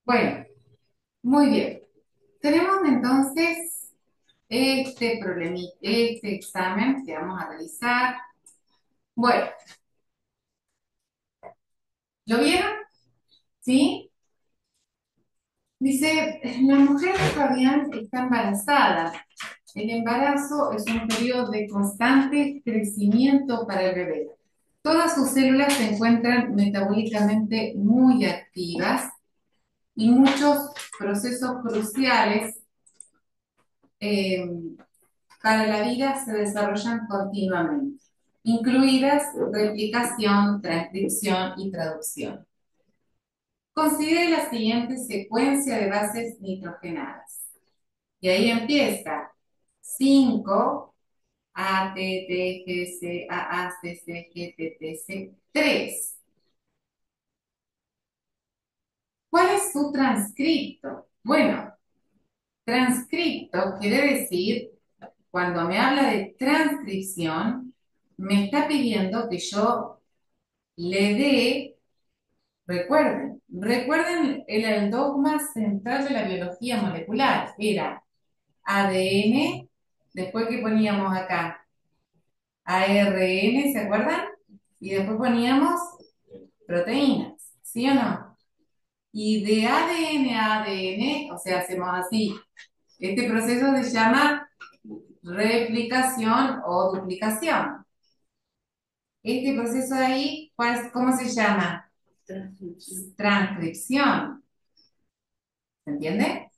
Bueno, muy bien. Tenemos entonces este problemita, este examen que vamos a realizar. Bueno, ¿lo vieron? ¿Sí? Dice, la mujer de Fabián está embarazada. El embarazo es un periodo de constante crecimiento para el bebé. Todas sus células se encuentran metabólicamente muy activas y muchos procesos cruciales eh, para la vida se desarrollan continuamente, incluidas replicación, transcripción y traducción. Considere la siguiente secuencia de bases nitrogenadas. Y ahí empieza 5 A, T, T, G, C, A, C, C, G, T, T, C, 3. ¿Cuál es su transcripto? Bueno, transcripto quiere decir, cuando me habla de transcripción, me está pidiendo que yo le dé, recuerden el dogma central de la biología molecular, era ADN, después que poníamos acá ARN, ¿se acuerdan? Y después poníamos proteínas, ¿sí o no? Y de ADN a ADN, o sea, hacemos así, este proceso se llama replicación o duplicación. Este proceso de ahí, ¿cómo se llama? Transcripción. ¿Se entiende?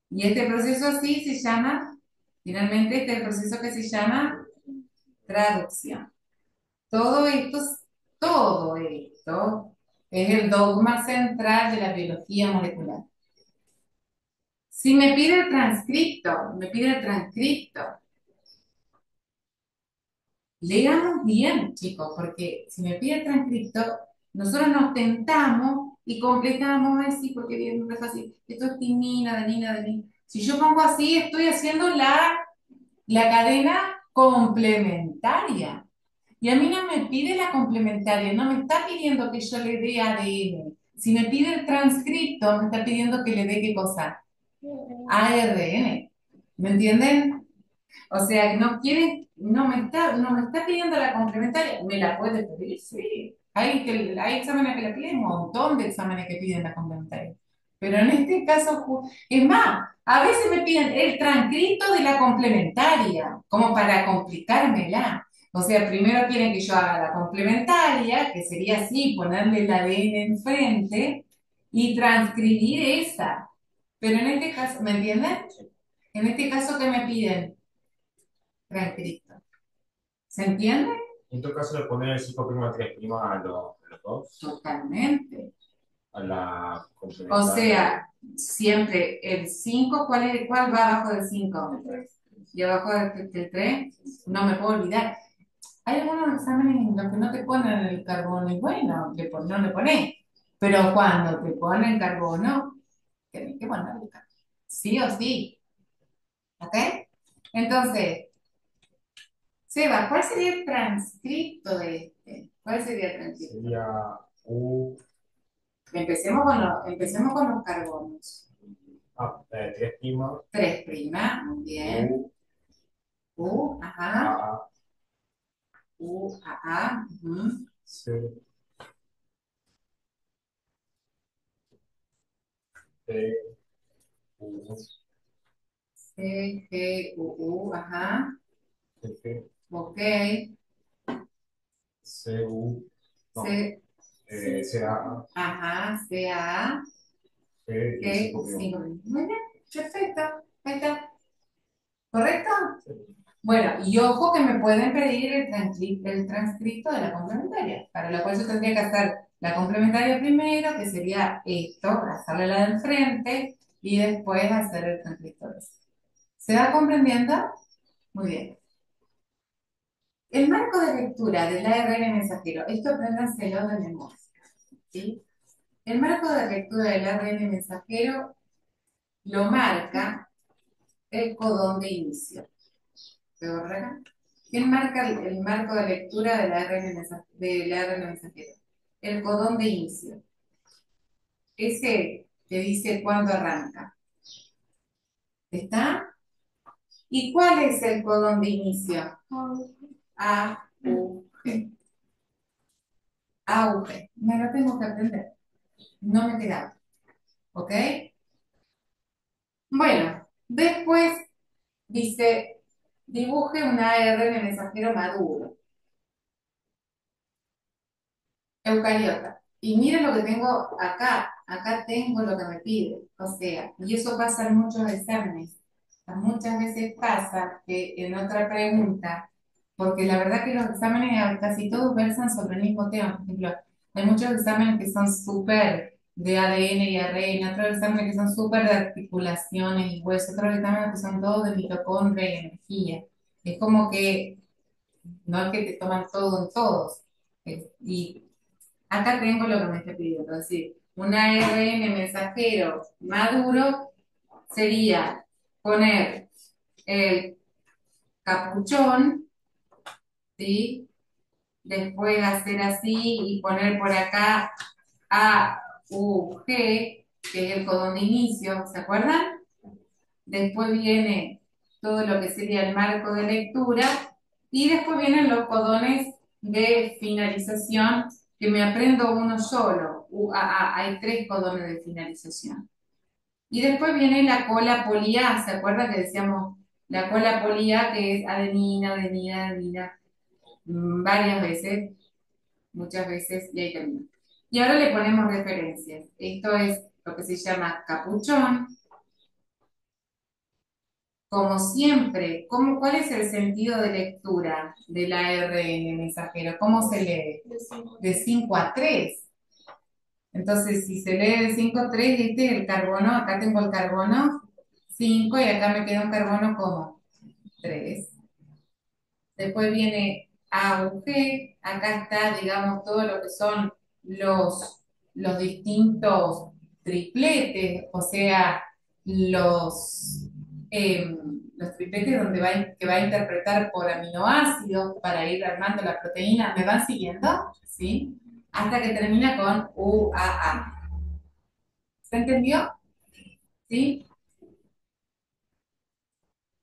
Y este proceso así se llama, finalmente, este es el proceso que se llama traducción. Todo esto, todo esto es el dogma central de la biología molecular. Si me pide el transcripto, leamos bien, chicos, porque si me pide el transcripto, nosotros nos tentamos y completamos así, porque bien, no es así, esto es timina, adenina, adenina. Si yo pongo así, estoy haciendo la cadena complementaria. Y a mí no me pide la complementaria, no me está pidiendo que yo le dé ADN. Si me pide el transcripto, me está pidiendo que le dé qué cosa. ARN. ¿Me entienden? O sea, no quiere, no me está pidiendo la complementaria. ¿Me la puede pedir? Sí. Hay exámenes que la piden, un montón de exámenes que piden la complementaria. Pero en este caso, es más, a veces me piden el transcrito de la complementaria, como para complicármela. O sea, primero quieren que yo haga la complementaria, que sería así, ponerle el ADN enfrente y transcribir esa. Pero en este caso, ¿me entienden? En este caso, ¿qué me piden? Transcrito. ¿Se entiende? En todo caso, le poner el 5' 3' a los dos, Totalmente. a la O complementaria. sea, siempre el 5, ¿cuál va abajo del 5? Y abajo del 3, no me puedo olvidar. Hay algunos exámenes en los que no te ponen el carbono y bueno, no le pones. Pero cuando te ponen carbono, tienes que ponerle carbono. Sí o sí. ¿Ok? Entonces, Seba, ¿cuál sería el transcripto de este? ¿Cuál sería el transcripto? Sería U, Empecemos con los carbonos. 3', 3 prima, muy bien. U, U, A, ajá. A, U, A, A. Ujú. C, T, U, C, G, U, U, ajá. F, Ok. C, U, no, C, C, A, ajá. C, A, G y G, 5'1". 5. Muy bien, perfecto. Ahí está. ¿Correcto? Bueno, y ojo que me pueden pedir el transcripto de la complementaria, para lo cual yo tendría que hacer la complementaria primero, que sería esto, hacerle la del frente, y después hacer el transcripto de eso. ¿Se va comprendiendo? Muy bien. El marco de lectura del ARN mensajero, esto apréndanselo de memoria, ¿sí? El marco de lectura del ARN mensajero lo marca el codón de inicio. ¿Verdad? ¿Quién marca el marco de lectura del ARN mensajero? El codón de inicio. Ese. que dice cuándo arranca. ¿Está? ¿Y cuál es el codón de inicio? A, U, G. A, U, G. Me lo tengo que aprender. No me queda. ¿Ok? Bueno, después dice, dibuje una R en el mensajero maduro. Eucariota. Y miren lo que tengo acá. Acá tengo lo que me pide. O sea, y eso pasa en muchos exámenes. Muchas veces pasa que en otra pregunta, porque la verdad que los exámenes casi todos versan sobre el mismo tema. Por ejemplo, hay muchos exámenes que son súper de ADN y ARN, otros exámenes que son súper de articulaciones y huesos, otros exámenes que son todos de mitocondria y energía. Es como que no es que te toman todo en todos. Y acá tengo lo que me está pidiendo, es decir, un ARN mensajero maduro sería poner el capuchón, ¿sí? Después hacer así y poner por acá A, U, G, que es el codón de inicio, ¿se acuerdan? Después viene todo lo que sería el marco de lectura y después vienen los codones de finalización que me aprendo uno solo. Hay tres codones de finalización. Y después viene la cola polía, ¿se acuerda que decíamos la cola polía que es adenina, adenina, adenina, varias veces, muchas veces, y ahí termina. Y ahora le ponemos referencias. Esto es lo que se llama capuchón. Como siempre, ¿cuál es el sentido de lectura del ARN mensajero? ¿Cómo se lee? De 5 a 3. Entonces, si se lee de 5 a 3, este es el carbono, acá tengo el carbono 5 y acá me queda un carbono como 3. Después viene AUG, acá está, digamos, todo lo que son los distintos tripletes, o sea, los tripletes donde que va a interpretar por aminoácidos para ir armando la proteína. ¿Me van siguiendo? ¿Sí? Hasta que termina con UAA. ¿Se entendió? ¿Sí?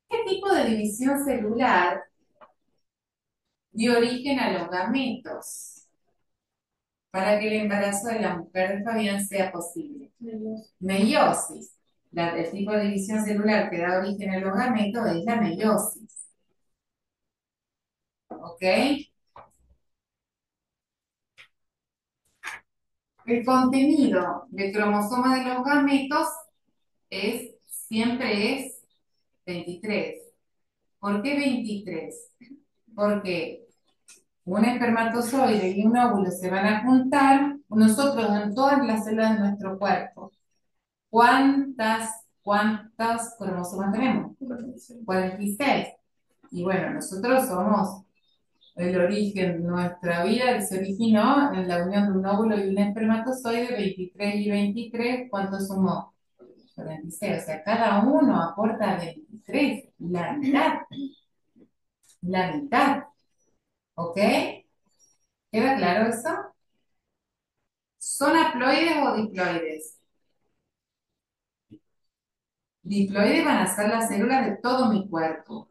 ¿Qué tipo de división celular dio origen a los gametos para que el embarazo de la mujer de Fabián sea posible? Meiosis. El tipo de división celular que da origen a los gametos es la meiosis. ¿Ok? El contenido del cromosoma de los gametos siempre es 23. ¿Por qué 23? Porque un espermatozoide y un óvulo se van a juntar, nosotros en todas las células de nuestro cuerpo. ¿Cuántas cromosomas tenemos? 46. Y bueno, nosotros somos el origen, nuestra vida se originó en la unión de un óvulo y un espermatozoide, 23 y 23, ¿cuánto sumó? 46, o sea, cada uno aporta 23, la mitad, ¿ok? ¿Queda claro eso? ¿Son haploides o diploides? Diploides van a ser las células de todo mi cuerpo.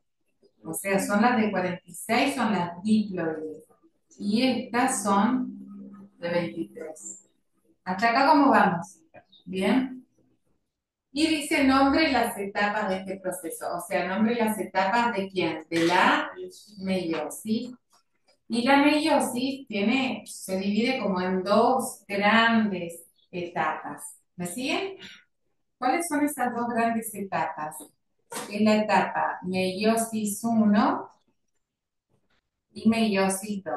O sea, son las de 46, son las diploides. Y estas son de 23. ¿Hasta acá cómo vamos? ¿Bien? Y dice nombre las etapas de este proceso. O sea, nombre las etapas de quién? De la meiosis. Y la meiosis se divide como en dos grandes etapas. ¿Me siguen? ¿Cuáles son esas dos grandes etapas? Es la etapa meiosis 1 y meiosis 2.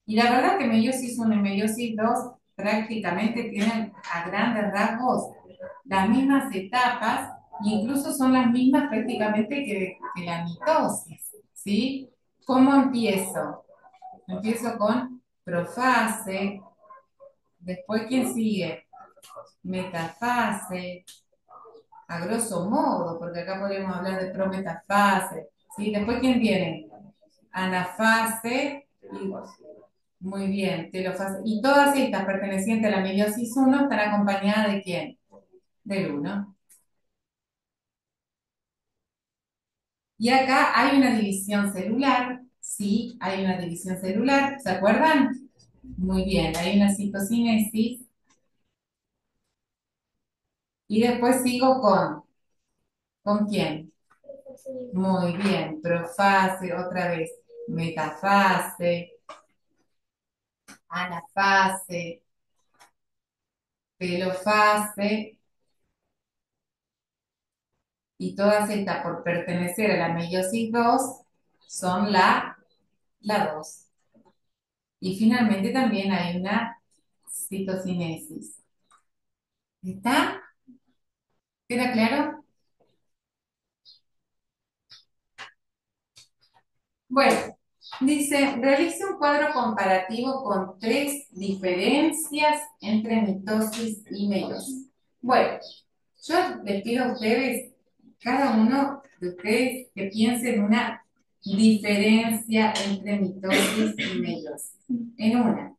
Y la verdad que meiosis 1 y meiosis 2 prácticamente tienen a grandes rasgos las mismas etapas, e incluso son las mismas prácticamente que la mitosis, ¿sí? ¿Cómo empiezo? Empiezo con profase, después ¿quién sigue? Metafase, a grosso modo, porque acá podemos hablar de prometafase, ¿sí? Después ¿quién viene? Anafase, y, muy bien, telofase. Y todas estas pertenecientes a la meiosis 1 están acompañadas de quién? del uno. Y acá hay una división celular, sí, hay una división celular, ¿se acuerdan? Muy bien, hay una citocinesis. Y después sigo ¿con quién? Muy bien, profase, otra vez, metafase, anafase, telofase, y todas estas por pertenecer a la meiosis 2 son la 2. Y finalmente también hay una citocinesis. ¿Está? ¿Queda claro? Bueno, dice, realice un cuadro comparativo con tres diferencias entre mitosis y meiosis. Bueno, yo les pido a ustedes, cada uno de ustedes, que piense en una diferencia entre mitosis y meiosis. En una.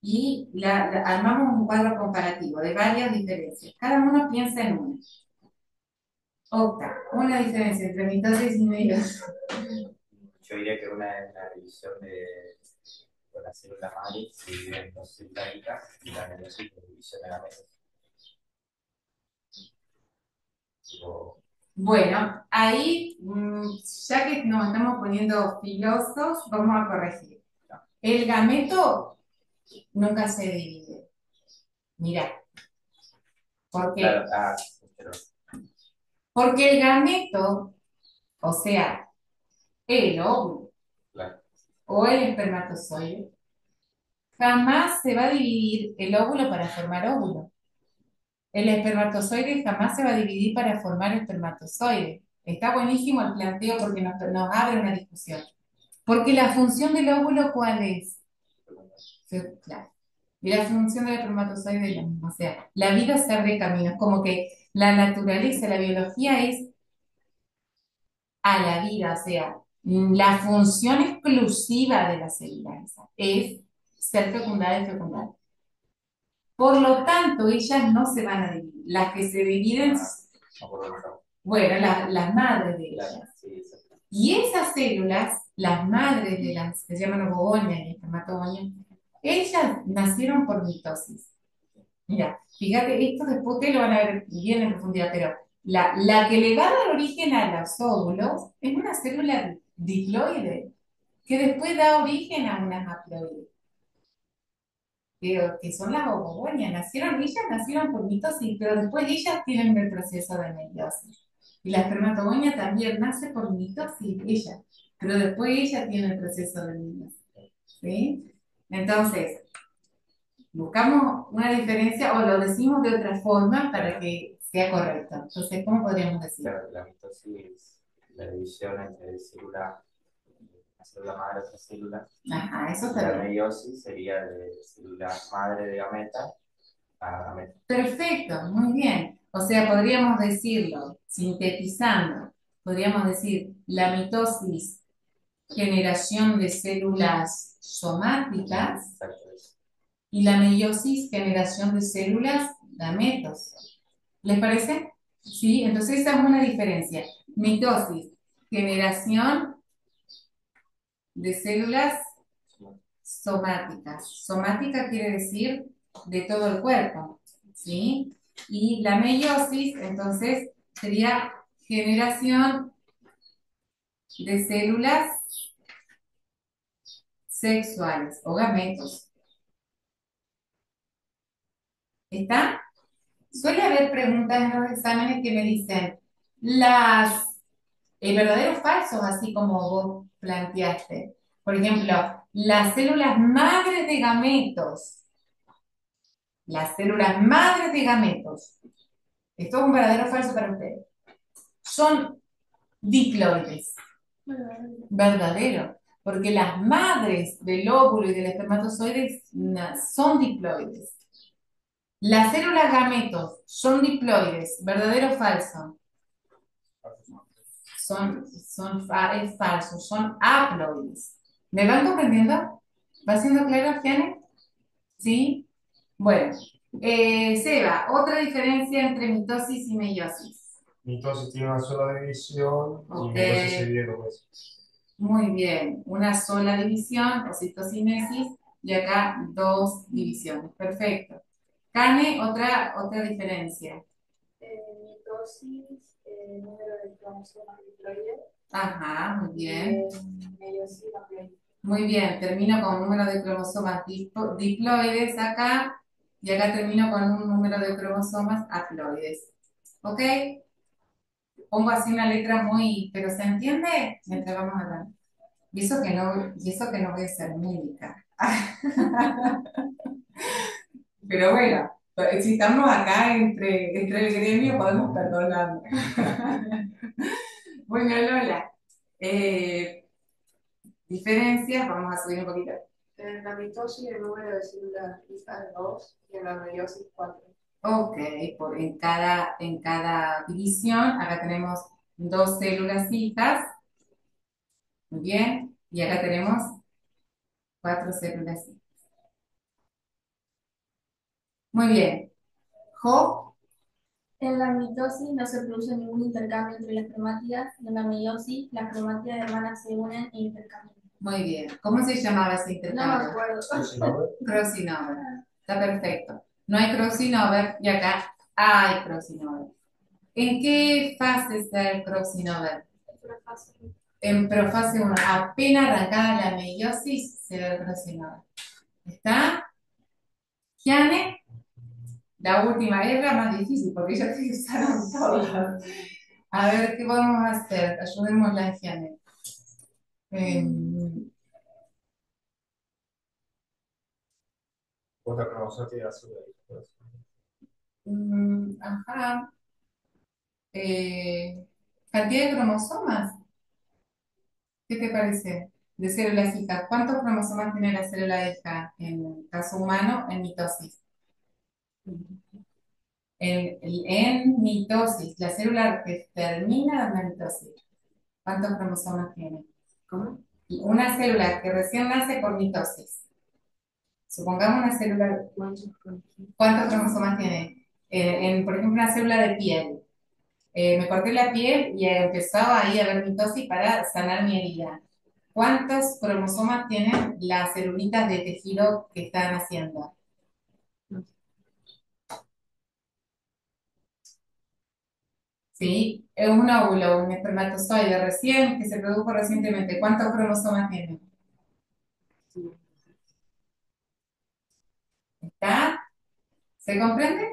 Y armamos un cuadro comparativo de varias diferencias. Cada uno piensa en una. Octa, una diferencia entre mitosis y meiosis. Yo diría que una es la división de la célula madre, se divide en dos células hijas, y la meiosis es la división de la meiosis. Tipo, Bueno, ahí, ya que nos estamos poniendo filosos, vamos a corregir. El gameto nunca se divide. Mira, ¿por qué? claro, pero, Porque el gameto, o sea, el óvulo claro, o el espermatozoide, jamás se va a dividir el óvulo para formar óvulo. El espermatozoide jamás se va a dividir para formar espermatozoide. Está buenísimo el planteo porque nos abre una discusión. Porque la función del óvulo, ¿cuál es? Claro. Y la función del espermatozoide es la misma. O sea, la vida se abre caminos. Como que la naturaleza, la biología es a la vida. O sea, la función exclusiva de la célula esa es ser fecundada y fecundar. Por lo tanto, ellas no se van a dividir. Las que se dividen, no por otro. bueno, las madres de ellas. Claro, sí, exacto. Y esas células, las madres de las que se llaman ovogonia y espermatogonia, ellas nacieron por mitosis. Mira, fíjate, esto después ustedes lo van a ver bien en profundidad, pero la que le va a dar origen a los óvulos es una célula diploide, que después da origen a unas haploides, que son las ovogonias. Ellas nacieron por mitosis, pero después ellas tienen el proceso de meiosis. Y la espermatogonia también nace por mitosis, ella, pero después ella tiene el proceso de meiosis. ¿Sí? Entonces, buscamos una diferencia o lo decimos de otra forma para que sea correcto. Entonces, ¿cómo podríamos decir? Claro, la mitosis es la división entre célula, una célula madre y otra célula. Ajá, eso La está bien. meiosis sería de célula madre de gameta a gameta. Perfecto, muy bien. O sea, podríamos decirlo, sintetizando, podríamos decir la mitosis, generación de células somáticas, Exacto, eso. y la meiosis, generación de células gametos. ¿Les parece? Sí, entonces esa es una diferencia. Mitosis, generación de células somáticas. Somática quiere decir de todo el cuerpo, ¿sí? Y la meiosis, entonces, sería generación de células sexuales o gametos. ¿Está? Suele haber preguntas en los exámenes que me dicen verdaderos falsos, así como vos planteaste. Por ejemplo, las células madres de gametos. Las células madres de gametos. Esto es un verdadero falso para ustedes. Son diploides. Verdadero. Porque las madres del óvulo y del espermatozoide son diploides. Las células gametos son diploides. ¿Verdadero o falso? Es falso, son haploides. ¿Me van comprendiendo? ¿Va siendo claro, Gianni? ¿Sí? Bueno, Seba, otra diferencia entre mitosis y meiosis. Mitosis tiene una sola división y Ok, meiosis se divide dos veces. muy bien. Una sola división o citocinesis y acá dos divisiones. Perfecto. Cane, otra diferencia. Mitosis, número de cromosomas diploides, Ajá, muy bien. meiosis, haploide. Muy bien, termino con un número de cromosomas diploides acá y acá termino con un número de cromosomas haploides. ¿Ok? Pongo así una letra muy, pero ¿se entiende? Mientras vamos hablando. Y eso que no voy a ser médica. Pero bueno, si estamos acá entre el gremio, podemos perdonarnos. Bueno, Lola, eh, diferencias, vamos a subir un poquito. En la mitosis, el número de células hijas es 2 y en la meiosis 4. Ok, en cada división, acá tenemos dos células hijas, muy bien, y acá tenemos cuatro células hijas. Muy bien, Jo, En la mitosis no se produce ningún intercambio entre las cromátidas y en la meiosis las cromátidas hermanas se unen e intercambian. muy bien. ¿Cómo se llamaba ese No me intercambio? acuerdo. Entonces, ¿no? Crossing over. Está perfecto. No hay crossing over y acá hay crossing over. ¿En qué fase está el crossing over? En profase 1. Apenas arrancada la meiosis, se da el crossing over. ¿Está? Giane, la última es la más difícil porque ya te usaron todas. A ver, ¿qué podemos hacer? Ayudémosla a Giane. Otra cromosoma tiene la sola división. Ajá. Eh, cantidad de cromosomas. ¿Qué te parece? De células hijas. ¿Cuántos cromosomas tiene la célula hija en el caso humano en mitosis? En mitosis, la célula que termina la mitosis. ¿Cuántos cromosomas tiene? ¿Cómo? Y una célula que recién nace por mitosis. Supongamos una célula, ¿cuántos cromosomas tiene? Por ejemplo, una célula de piel. Me corté la piel y empezó ahí a haber mitosis para sanar mi herida. ¿Cuántos cromosomas tienen las celulitas de tejido que están haciendo? ¿Sí? Es un óvulo, un espermatozoide recién, que se produjo recientemente. ¿Cuántos cromosomas tiene? ¿Está? ¿Se comprende?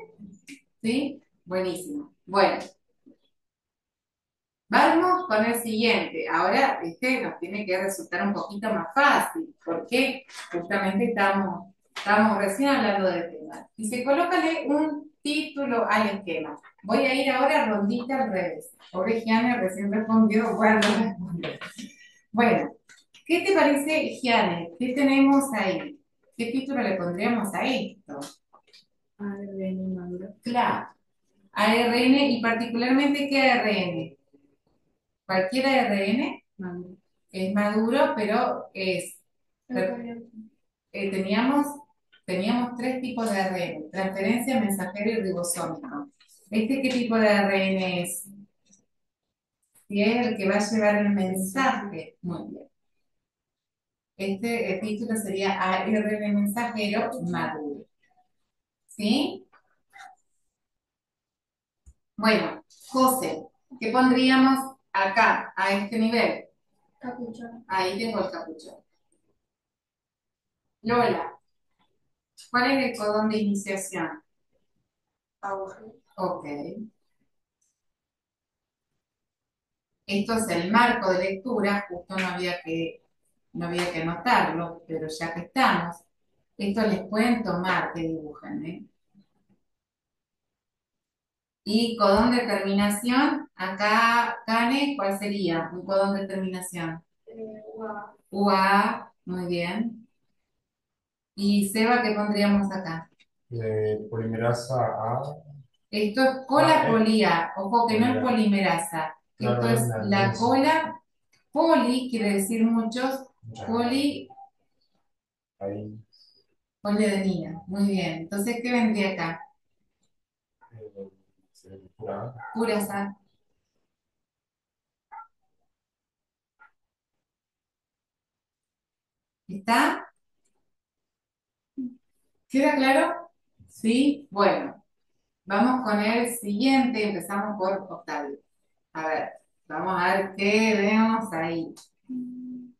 ¿Sí? Buenísimo. Bueno, vamos con el siguiente. Ahora, este nos tiene que resultar un poquito más fácil, porque justamente estamos recién hablando del tema. Dice, colócale un título al esquema. Voy a ir ahora rondita al revés. Pobre Gianni recién respondió, bueno, respondió. Bueno, ¿qué te parece, Gianni? ¿Qué tenemos ahí? ¿Qué título le pondríamos a esto? ARN maduro. Claro, ARN y particularmente ¿qué ARN? Cualquier ARN Maduro. es maduro, pero teníamos, teníamos tres tipos de ARN, transferencia, mensajero y ribosómico. ¿Este qué tipo de ARN es? Si es el que va a llevar el mensaje, muy bien. El título sería ARN mensajero maduro. ¿Sí? Bueno, José, ¿qué pondríamos acá, a este nivel? Capuchón. Ahí tengo el capuchón. Lola, ¿cuál es el codón de iniciación? Agujero. Ok. Esto es el marco de lectura, justo no había que anotarlo, pero ya que estamos, esto les pueden tomar que dibujen, ¿eh? Y codón de terminación, acá, Cane, ¿cuál sería? Un codón de terminación. UA. UA, muy bien. Y Seba, ¿qué pondríamos acá? Polimerasa A. Esto es cola Ah, polía, ojo que no es polimerasa. Esto claro, es es una la nuez. cola, poli quiere decir muchos, Ya, poli ahí. Poliadenina, muy bien. Entonces, ¿qué vendría acá? Pura. Purasa. ¿Está? ¿Queda claro? Sí. Bueno, vamos con el siguiente. Empezamos por Octavio. A ver, vamos a ver qué vemos ahí.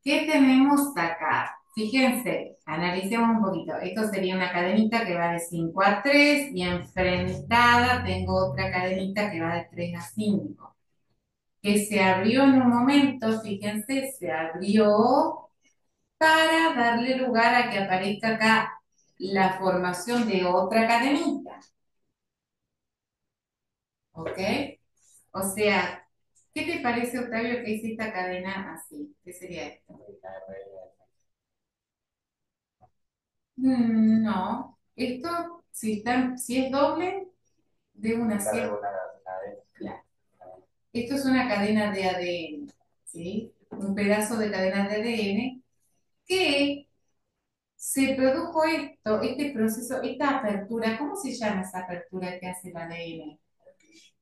¿Qué tenemos acá? Fíjense, analicemos un poquito. Esto sería una cadenita que va de 5 a 3 y enfrentada tengo otra cadenita que va de 3 a 5. Que se abrió en un momento, fíjense, se abrió para darle lugar a que aparezca acá la formación de otra cadenita. ¿Ok? O sea, ¿qué te parece, Octavio, que es esta cadena así? ¿Qué sería esto? No, esto, si es doble, de una Está cierta. una vez. Claro. Esto es una cadena de ADN, ¿sí? Un pedazo de cadena de ADN que se produjo esto, este proceso, esta apertura. ¿Cómo se llama esa apertura que hace el ADN?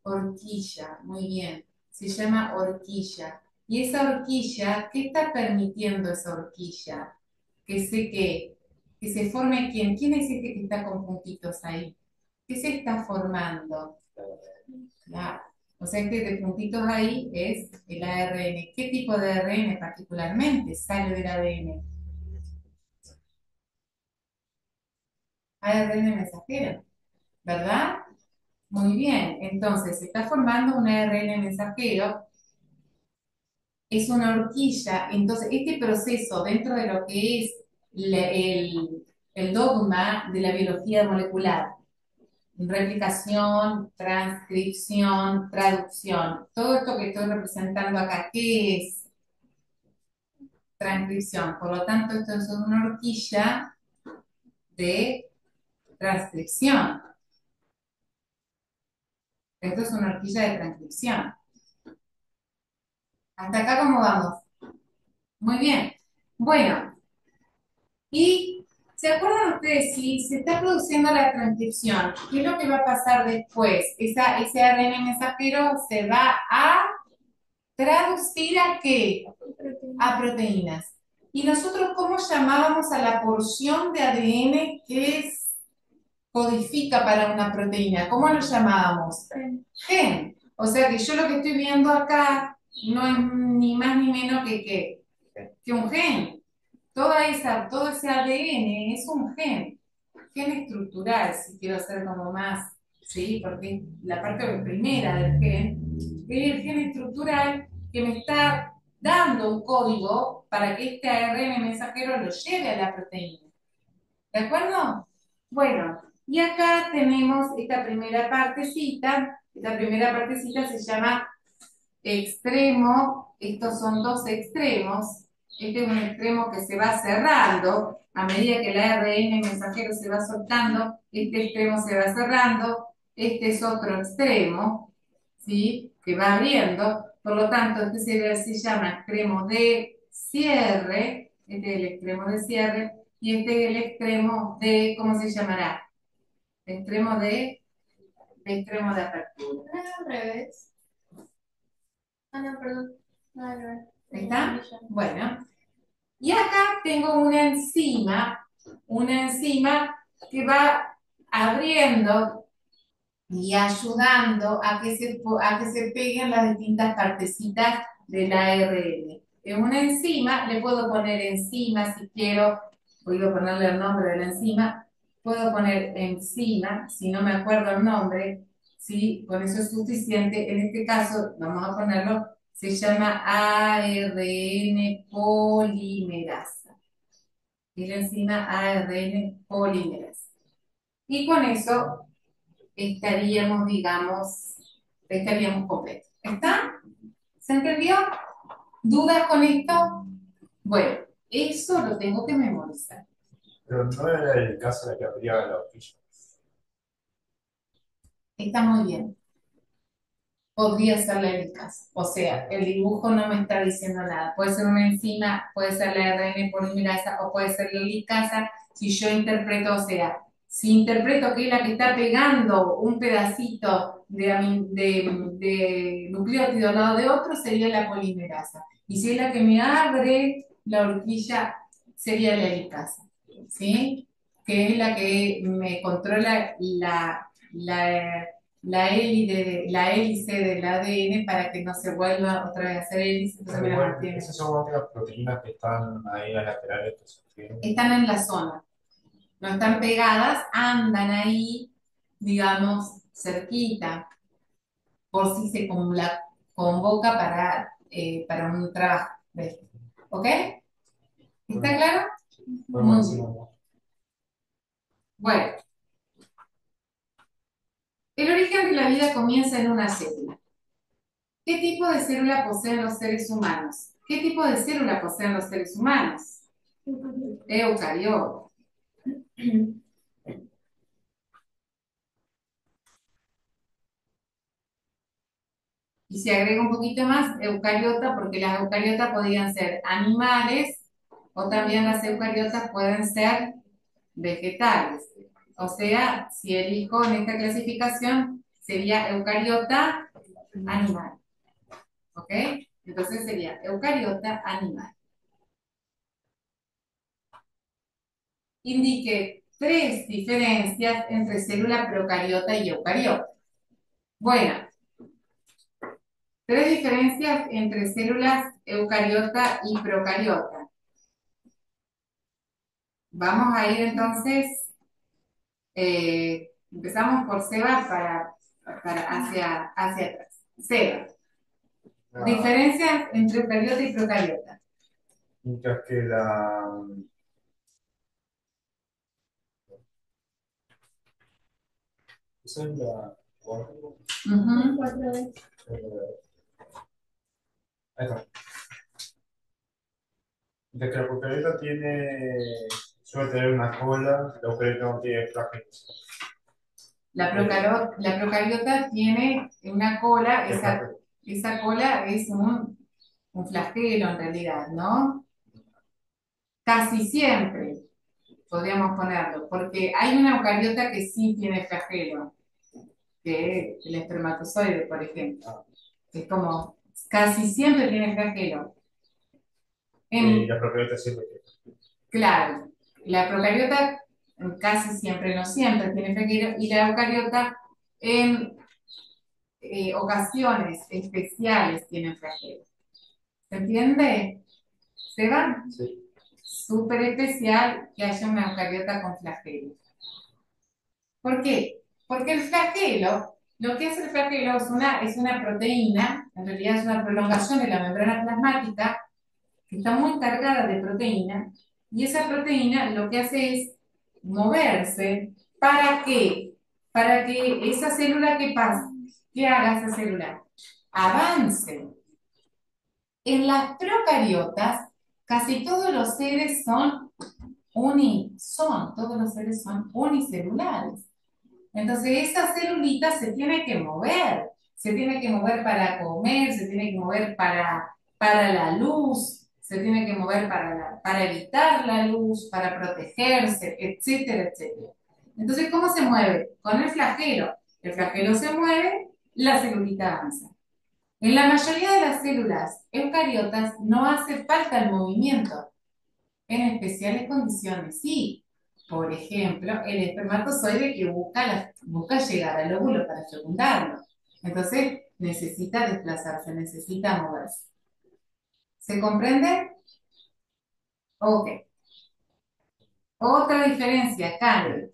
Horquilla, muy bien. Se llama horquilla. Y esa horquilla, ¿qué está permitiendo esa horquilla? Que se forme quién. ¿Quién es este que está con puntitos ahí? ¿Qué se está formando? Claro. O sea, este de puntitos ahí es el ARN. ¿Qué tipo de ARN particularmente sale del ADN? ARN mensajero, ¿verdad? Muy bien. Entonces, se está formando un ARN mensajero, es una horquilla. Entonces, este proceso dentro de lo que es el dogma de la biología molecular, replicación, transcripción, traducción, todo esto que estoy representando acá, ¿qué es transcripción? Por lo tanto, esto es una horquilla de transcripción. Esto es una horquilla de transcripción. ¿Hasta acá cómo vamos? Muy bien. Bueno, y ¿se acuerdan ustedes? Si se está produciendo la transcripción, ¿qué es lo que va a pasar después? Ese ARN mensajero se va a traducir ¿a qué? A proteínas. ¿Y nosotros cómo llamábamos a la porción de ADN que codifica para una proteína? ¿Cómo lo llamábamos? Gen. O sea que yo lo que estoy viendo acá no es ni más ni menos que un gen. Todo ese ADN es un gen estructural, si quiero ser como más, ¿sí? Porque la parte primera del gen es el gen estructural que me está dando un código para que este ARN mensajero lo lleve a la proteína. ¿De acuerdo? Bueno, y acá tenemos esta primera partecita se llama extremo, estos son dos extremos, este es un extremo que se va cerrando, a medida que el ARN mensajero se va soltando, este extremo se va cerrando, este es otro extremo, ¿sí? Que va abriendo, por lo tanto, este se llama extremo de cierre, este es el extremo de cierre, y este es el extremo de, ¿cómo se llamará? Extremo extremo de apertura. Al revés. Ah, no, perdón. No, al revés. ¿Está? Bueno. Y acá tengo una enzima que va abriendo y ayudando a que se peguen las distintas partecitas del ARN. En una enzima, le puedo poner enzima si quiero, puedo ponerle el nombre de la enzima, puedo poner enzima, si no me acuerdo el nombre, ¿sí? Con eso es suficiente. En este caso, vamos a ponerlo, se llama ARN polimerasa. Y la enzima ARN polimerasa. Y con eso estaríamos, digamos, estaríamos completos. ¿Está? ¿Se entendió? ¿Dudas con esto? Bueno, eso lo tengo que memorizar. Pero no era el caso de que abría la horquilla. Está muy bien. Podría ser la helicasa. O sea, el dibujo no me está diciendo nada. Puede ser una enzima, puede ser la ARN polimerasa o puede ser la helicasa. si yo interpreto, o sea, si interpreto que es la que está pegando un pedacito de nucleótido al lado de otro, sería la polimerasa. Y si es la que me abre la horquilla, sería la helicasa, ¿sí? Que es la que me controla la hélice del ADN para que no se vuelva otra vez a hacer hélice, entonces me la Igual, mantiene. esas son otras proteínas que están ahí en las laterales que se tienen. Están en la zona, no están pegadas, andan ahí, digamos, cerquita, por si se convoca para un trabajo. ¿Ves? ¿Ok? ¿Está claro? Bueno, Muy sí, bien. no. Bueno, el origen de la vida comienza en una célula. ¿Qué tipo de célula poseen los seres humanos? ¿Qué tipo de célula poseen los seres humanos? Eucariotas. Y se agrega un poquito más eucariota, porque las eucariotas podrían ser animales o también las eucariotas pueden ser vegetales. O sea, si elijo en esta clasificación, sería eucariota animal. ¿Ok? Entonces sería eucariota animal. Indique tres diferencias entre célula procariota y eucariota. Bueno, tres diferencias entre células eucariota y procariota. Vamos a ir entonces, empezamos por Seba hacia atrás. Seba, Ah, diferencias entre eucariota y procariota. mientras que la. Esa es la 4. Ujú. 4D. Ahí está. Mientras que la cucareta suele tener una cola, la cucareta no tiene flagelos. La procariota tiene una cola, esa cola es un flagelo en realidad, ¿no? Casi siempre podríamos ponerlo, porque hay una eucariota que sí tiene flagelo, que es el espermatozoide, por ejemplo. Es como, casi siempre tiene flagelo. Y En, la procareta siempre tiene. claro, la procariota casi siempre, no siempre tiene flagelo, y la eucariota en ocasiones especiales tiene flagelo. ¿Se entiende? ¿Seba? Sí. Súper especial que haya una eucariota con flagelo. ¿Por qué? Porque el flagelo, lo que hace el flagelo es una proteína, en realidad es una prolongación de la membrana plasmática que está muy cargada de proteína, y esa proteína lo que hace es moverse. ¿Para qué? Para que esa célula que pasa, ¿qué haga esa célula? Avance. En las procariotas, casi todos los seres todos los seres son unicelulares. Entonces, esa celulita se tiene que mover para comer, se tiene que mover para la luz, se tiene que mover para evitar la luz, para protegerse, etcétera, etcétera. Entonces, ¿cómo se mueve? Con el flagelo. El flagelo se mueve, la celulita avanza. En la mayoría de las células eucariotas no hace falta el movimiento, en especiales condiciones, sí. Por ejemplo, el espermatozoide que busca llegar al óvulo para fecundarlo. Entonces, necesita desplazarse, necesita moverse. ¿Se comprende? Ok. Otra diferencia, Karen.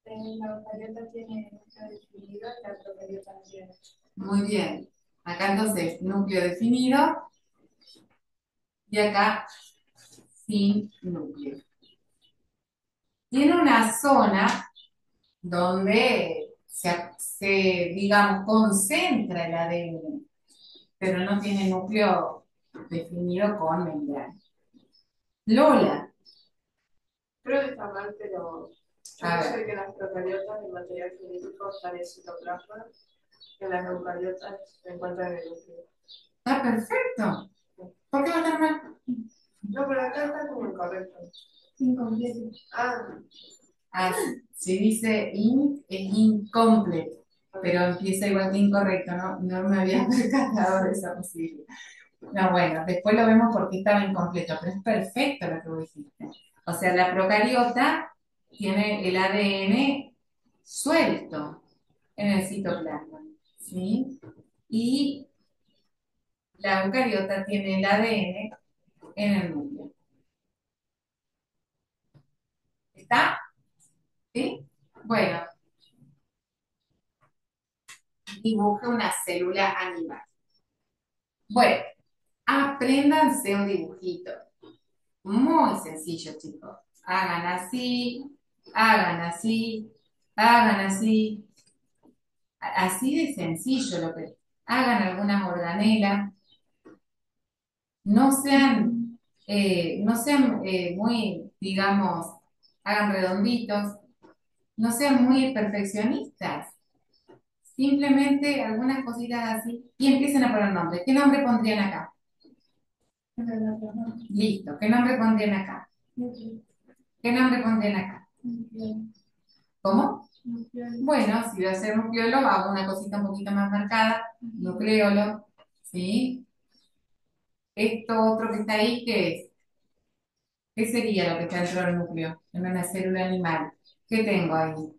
La eucariota tiene núcleo definido y la procariota no tiene. Muy bien. Acá entonces, núcleo definido y acá sin núcleo. Tiene una zona donde digamos, concentra el ADN, pero no tiene núcleo definido con membrana. Lola, Creo que está mal, pero yo a sé ver, que las procariotas, el material genético, está en el citoplasma, que las eucariotas se encuentran en el núcleo. está perfecto. ¿Por qué va a estar mal? No, pero acá está como incorrecto. Incompleto. Ah, si dice in, es incomplete, pero empieza igual que incorrecto, ¿no? No me había percatado de esa posibilidad. No, bueno, después lo vemos porque estaba incompleto, pero es perfecto lo que vos dijiste. O sea, la procariota tiene el ADN suelto en el citoplasma, ¿sí? Y la eucariota tiene el ADN en el núcleo. ¿Está? ¿Sí? Bueno, dibuje una célula animal. Bueno, apréndanse un dibujito. Muy sencillo, chicos. Hagan así, hagan así, hagan así. Así de sencillo lo que hagan algunas organelas. No sean muy, digamos, hagan redonditos. No sean muy perfeccionistas. Simplemente algunas cositas así y empiecen a poner nombres. ¿Qué nombre pondrían acá? Listo. ¿Qué nombre pondrían acá? ¿Qué nombre pondrían acá? ¿Cómo? Bueno, si va a ser nucleolo, hago una cosita un poquito más marcada. Nucleolo, ¿sí? Esto otro que está ahí, ¿qué es? ¿Qué sería lo que está dentro del núcleo en una célula animal? ¿Qué tengo ahí?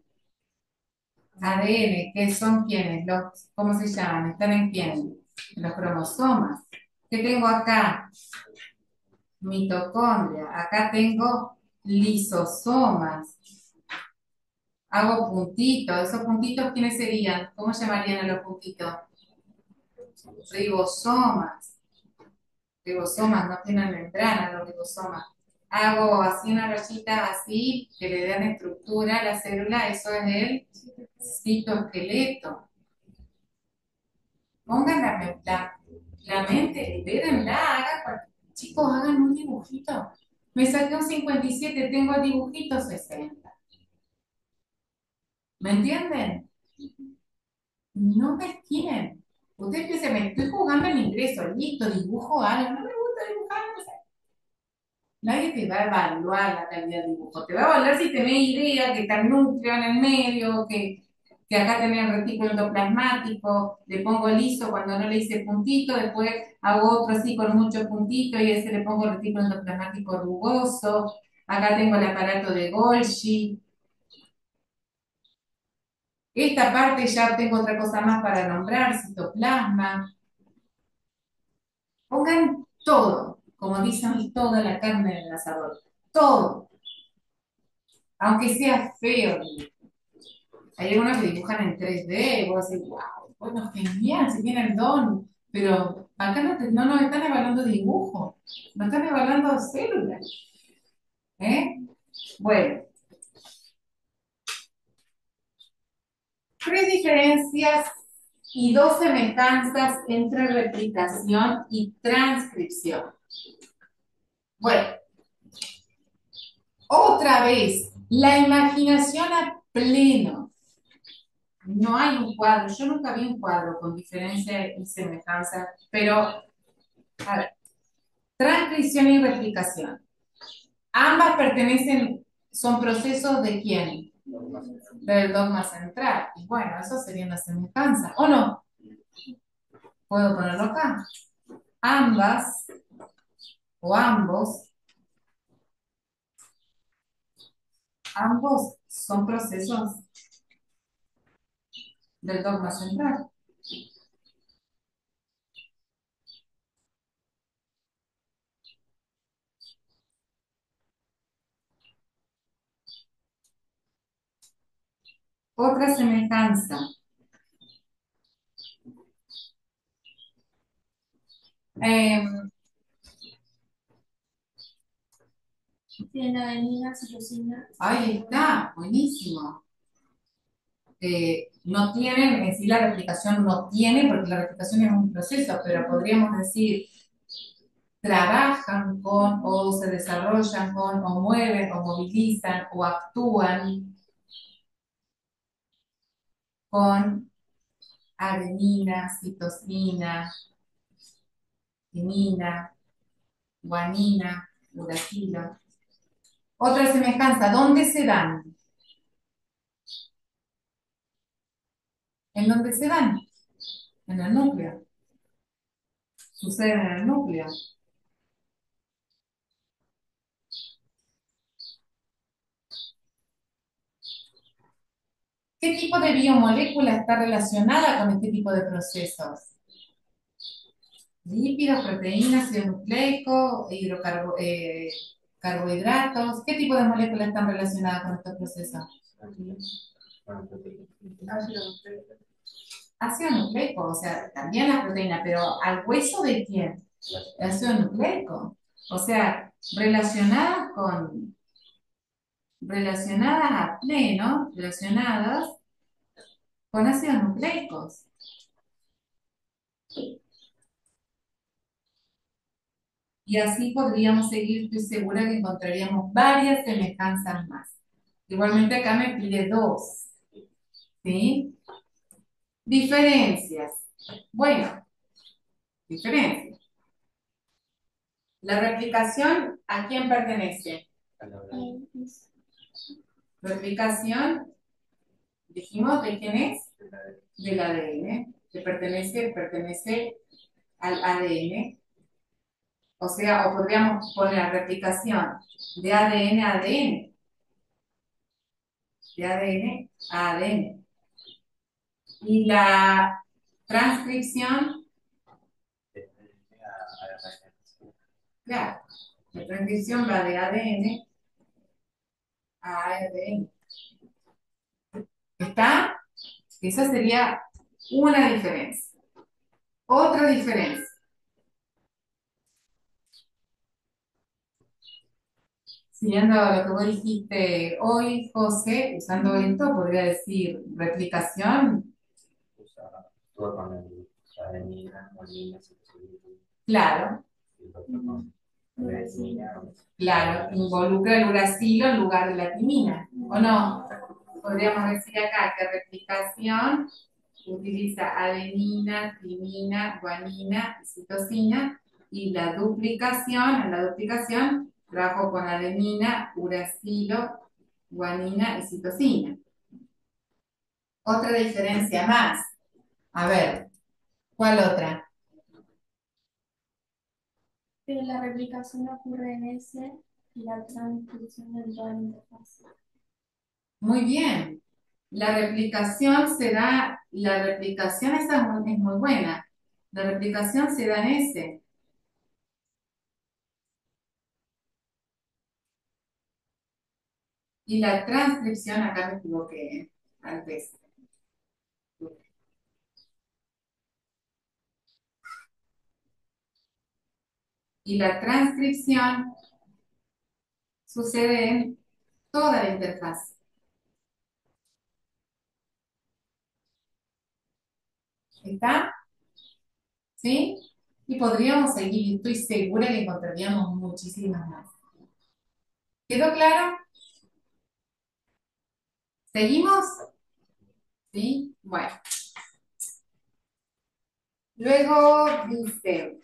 ADN, ¿qué son quiénes? ¿Cómo se llaman? ¿Están en quién? En los cromosomas. ¿Qué tengo acá? Mitocondria. Acá tengo lisosomas. Hago puntitos. ¿Esos puntitos quiénes serían? ¿Cómo llamarían a los puntitos? Ribosomas. Ribosomas, no tienen membrana los ribosomas. Hago así una rayita así que le dan estructura a la célula, eso es el citoesqueleto. Pongan la mente, libérenla, chicos, hagan un dibujito. Me saqué un 57, tengo el dibujito 60. ¿Me entienden? No me esquiven. Ustedes piensan, me estoy jugando el ingreso, listo, dibujo algo, no me gusta dibujar, no sé. Nadie te va a evaluar la calidad del dibujo. Te va a evaluar si tenés idea que está el núcleo en el medio, que acá tenés el retículo endoplasmático, le pongo liso cuando no le hice puntito, después hago otro así con muchos puntitos y a ese le pongo el retículo endoplasmático rugoso. Acá tengo el aparato de Golgi. Esta parte ya tengo otra cosa más para nombrar, citoplasma. Pongan todo, como dicen, toda la carne del asador. Todo, aunque sea feo. Hay algunos que dibujan en 3D y vos decís, wow, bueno, genial, si tienen don, pero acá no nos están evaluando dibujo, nos están evaluando células. ¿Eh? Bueno, 3 diferencias y 2 semejanzas entre replicación y transcripción. Bueno, otra vez, la imaginación a pleno. No hay un cuadro, yo nunca vi un cuadro con diferencia y semejanza, pero, a ver, transcripción y replicación. Ambas son procesos de quién? Del dogma central. Y bueno, eso sería una semejanza, ¿o no? ¿Puedo ponerlo acá? Ambas o ambos son procesos del dogma central. Otra semejanza. Eh, Tiene adenina, citosina. Ahí está, buenísimo. No tienen, en sí la replicación no tiene, porque la replicación es un proceso, pero podríamos decir, trabajan con, o se desarrollan con, o mueven, o movilizan, o actúan con adenina, citosina, timina, guanina, uracilo. Otra semejanza, ¿dónde se dan? ¿En dónde se dan? En el núcleo. Suceden en el núcleo. ¿Qué tipo de biomolécula está relacionada con este tipo de procesos? Lípidos, proteínas, ácido nucleico, carbohidratos. ¿Qué tipo de moléculas están relacionadas con estos procesos? Ácido nucleico, o sea, también la proteína, pero ¿al hueso de quién? El ácido nucleico. O sea, relacionadas a pleno, relacionadas con ácidos nucleicos. Y así podríamos seguir, estoy segura que encontraríamos varias semejanzas más. Igualmente acá me pide dos, ¿sí? Diferencias. Bueno, diferencias. La replicación, ¿a quién pertenece? Replicación, dijimos, ¿de quién es? Del ADN. Pertenece al ADN. O sea, o podríamos poner replicación de ADN a ADN. De ADN a ADN. Y la transcripción, claro, la transcripción va de ADN a ARN. ¿Está? Esa sería una diferencia. Otra diferencia. Siguiendo lo que vos dijiste hoy, José, usando esto, podría decir replicación. Claro, claro, involucra el uracilo en lugar de la timina, ¿o no? Podríamos decir acá que replicación utiliza adenina, timina, guanina y citosina, y en la duplicación, trabajo con adenina, uracilo, guanina y citosina. Otra diferencia más. A ver, ¿cuál otra? Pero la replicación ocurre en S y la transcripción en toda la interfaz. Muy bien. La replicación esa es muy buena. La replicación se da en S. Y la transcripción, acá me equivoqué, antes. Y la transcripción sucede en toda la interfaz. ¿Está? ¿Sí? Y podríamos seguir, estoy segura que encontraríamos muchísimas más. ¿Quedó claro? ¿Seguimos? ¿Sí? Bueno. Luego dice,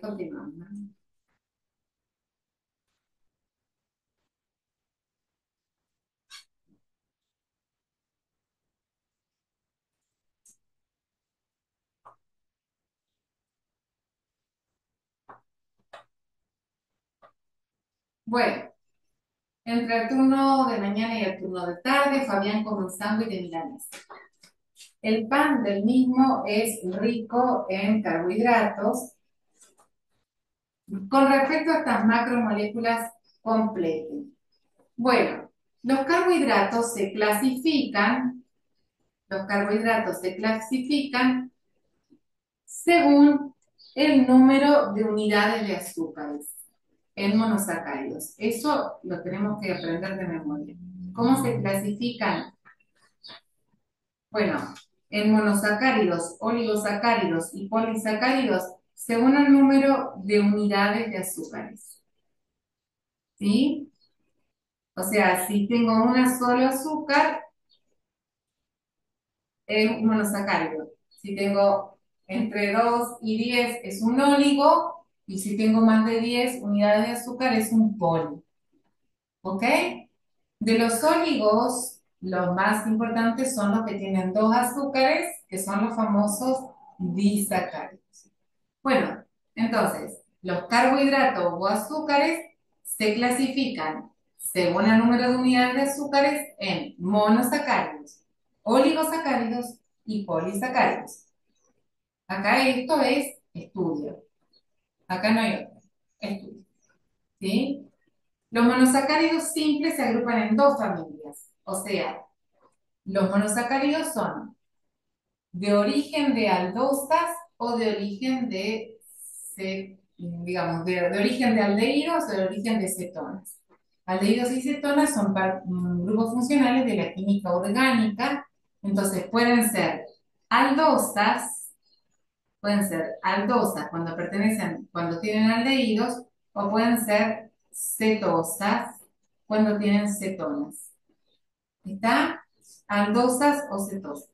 continuamos, ¿no? Bueno, entre el turno de mañana y el turno de tarde, Fabián come un sándwich de milanesa. El pan del mismo es rico en carbohidratos. Con respecto a estas macromoléculas, completen. Bueno, los carbohidratos se clasifican según el número de unidades de azúcares en monosacáridos. Eso lo tenemos que aprender de memoria. ¿Cómo se clasifican? Bueno, en monosacáridos, oligosacáridos y polisacáridos según el número de unidades de azúcares. ¿Sí? O sea, si tengo una sola azúcar, es un monosacárido. Si tengo entre 2 y 10 es un óligo, y si tengo más de 10 unidades de azúcar es un poli. ¿Ok? De los óligos, los más importantes son los que tienen dos azúcares, que son los famosos disacáridos. Bueno, entonces, los carbohidratos o azúcares se clasifican según el número de unidades de azúcares en monosacáridos, oligosacáridos y polisacáridos. Acá esto es estudio. Acá no hay otro. Estudio. ¿Sí? Los monosacáridos simples se agrupan en dos familias. O sea, los monosacáridos son de origen de aldosas o de origen de, digamos, de origen de aldehídos o de origen de cetonas. Aldehídos y cetonas son grupos funcionales de la química orgánica, entonces pueden ser aldosas cuando pertenecen, cuando tienen aldehídos, o pueden ser cetosas cuando tienen cetonas. ¿Está? Aldosas o cetosas.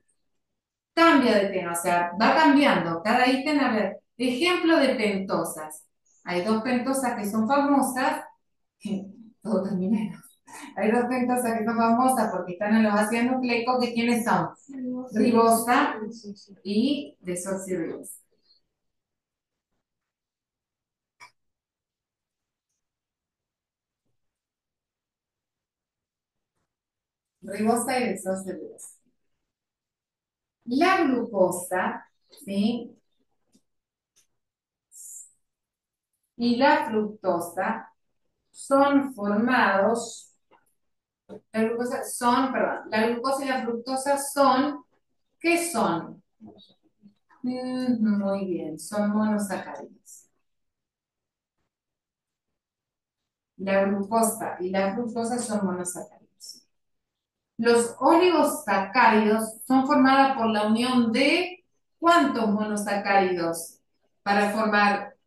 Cambia de tema, o sea, va cambiando. Cada ítem, a ver, ejemplo de pentosas. Hay dos pentosas que son famosas, todo termina en os. Hay dos pentosas que son famosas porque están en los ácidos nucleicos, que ¿quiénes son? Ribosa y desoxirribosa. Ribosa y desoxirribosa. La glucosa, ¿sí? Y la fructosa son formados, la glucosa y la fructosa son, ¿qué son? Muy bien, son monosacáridos. La glucosa y la fructosa son monosacáridos. Los oligosacáridos son formados por la unión de ¿cuántos monosacáridos para formar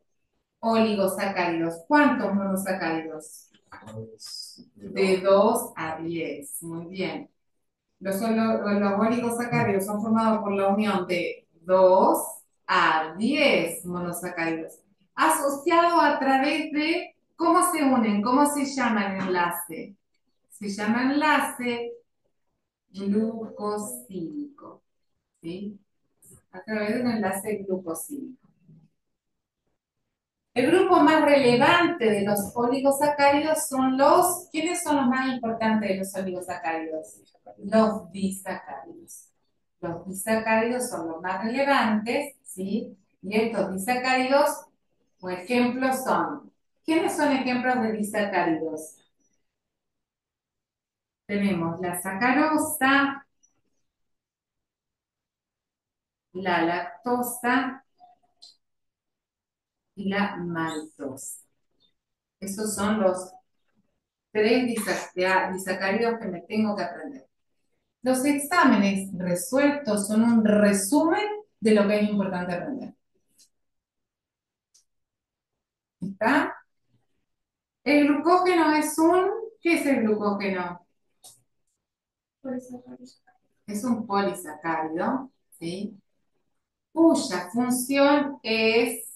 oligosacáridos? ¿Cuántos monosacáridos? De 2 a 10. Muy bien. Los oligosacáridos son formados por la unión de 2 a 10 monosacáridos, asociados a través de, ¿cómo se unen? ¿Cómo se llama el enlace? Se llama enlace glucosílico, ¿sí? A través de un enlace glucosílico. El grupo más relevante de los oligosacáridos son ¿quiénes son los más importantes de los oligosacáridos? Los disacáridos. Los disacáridos son los más relevantes, ¿sí? Y estos disacáridos, por ejemplo, ¿quiénes son ejemplos de disacáridos? Tenemos la sacarosa, la lactosa y la maltosa. Esos son los tres disacáridos que me tengo que aprender. Los exámenes resueltos son un resumen de lo que es importante aprender. ¿Está? El glucógeno ¿qué es el glucógeno? Es un polisacárido, ¿sí? Cuya función es,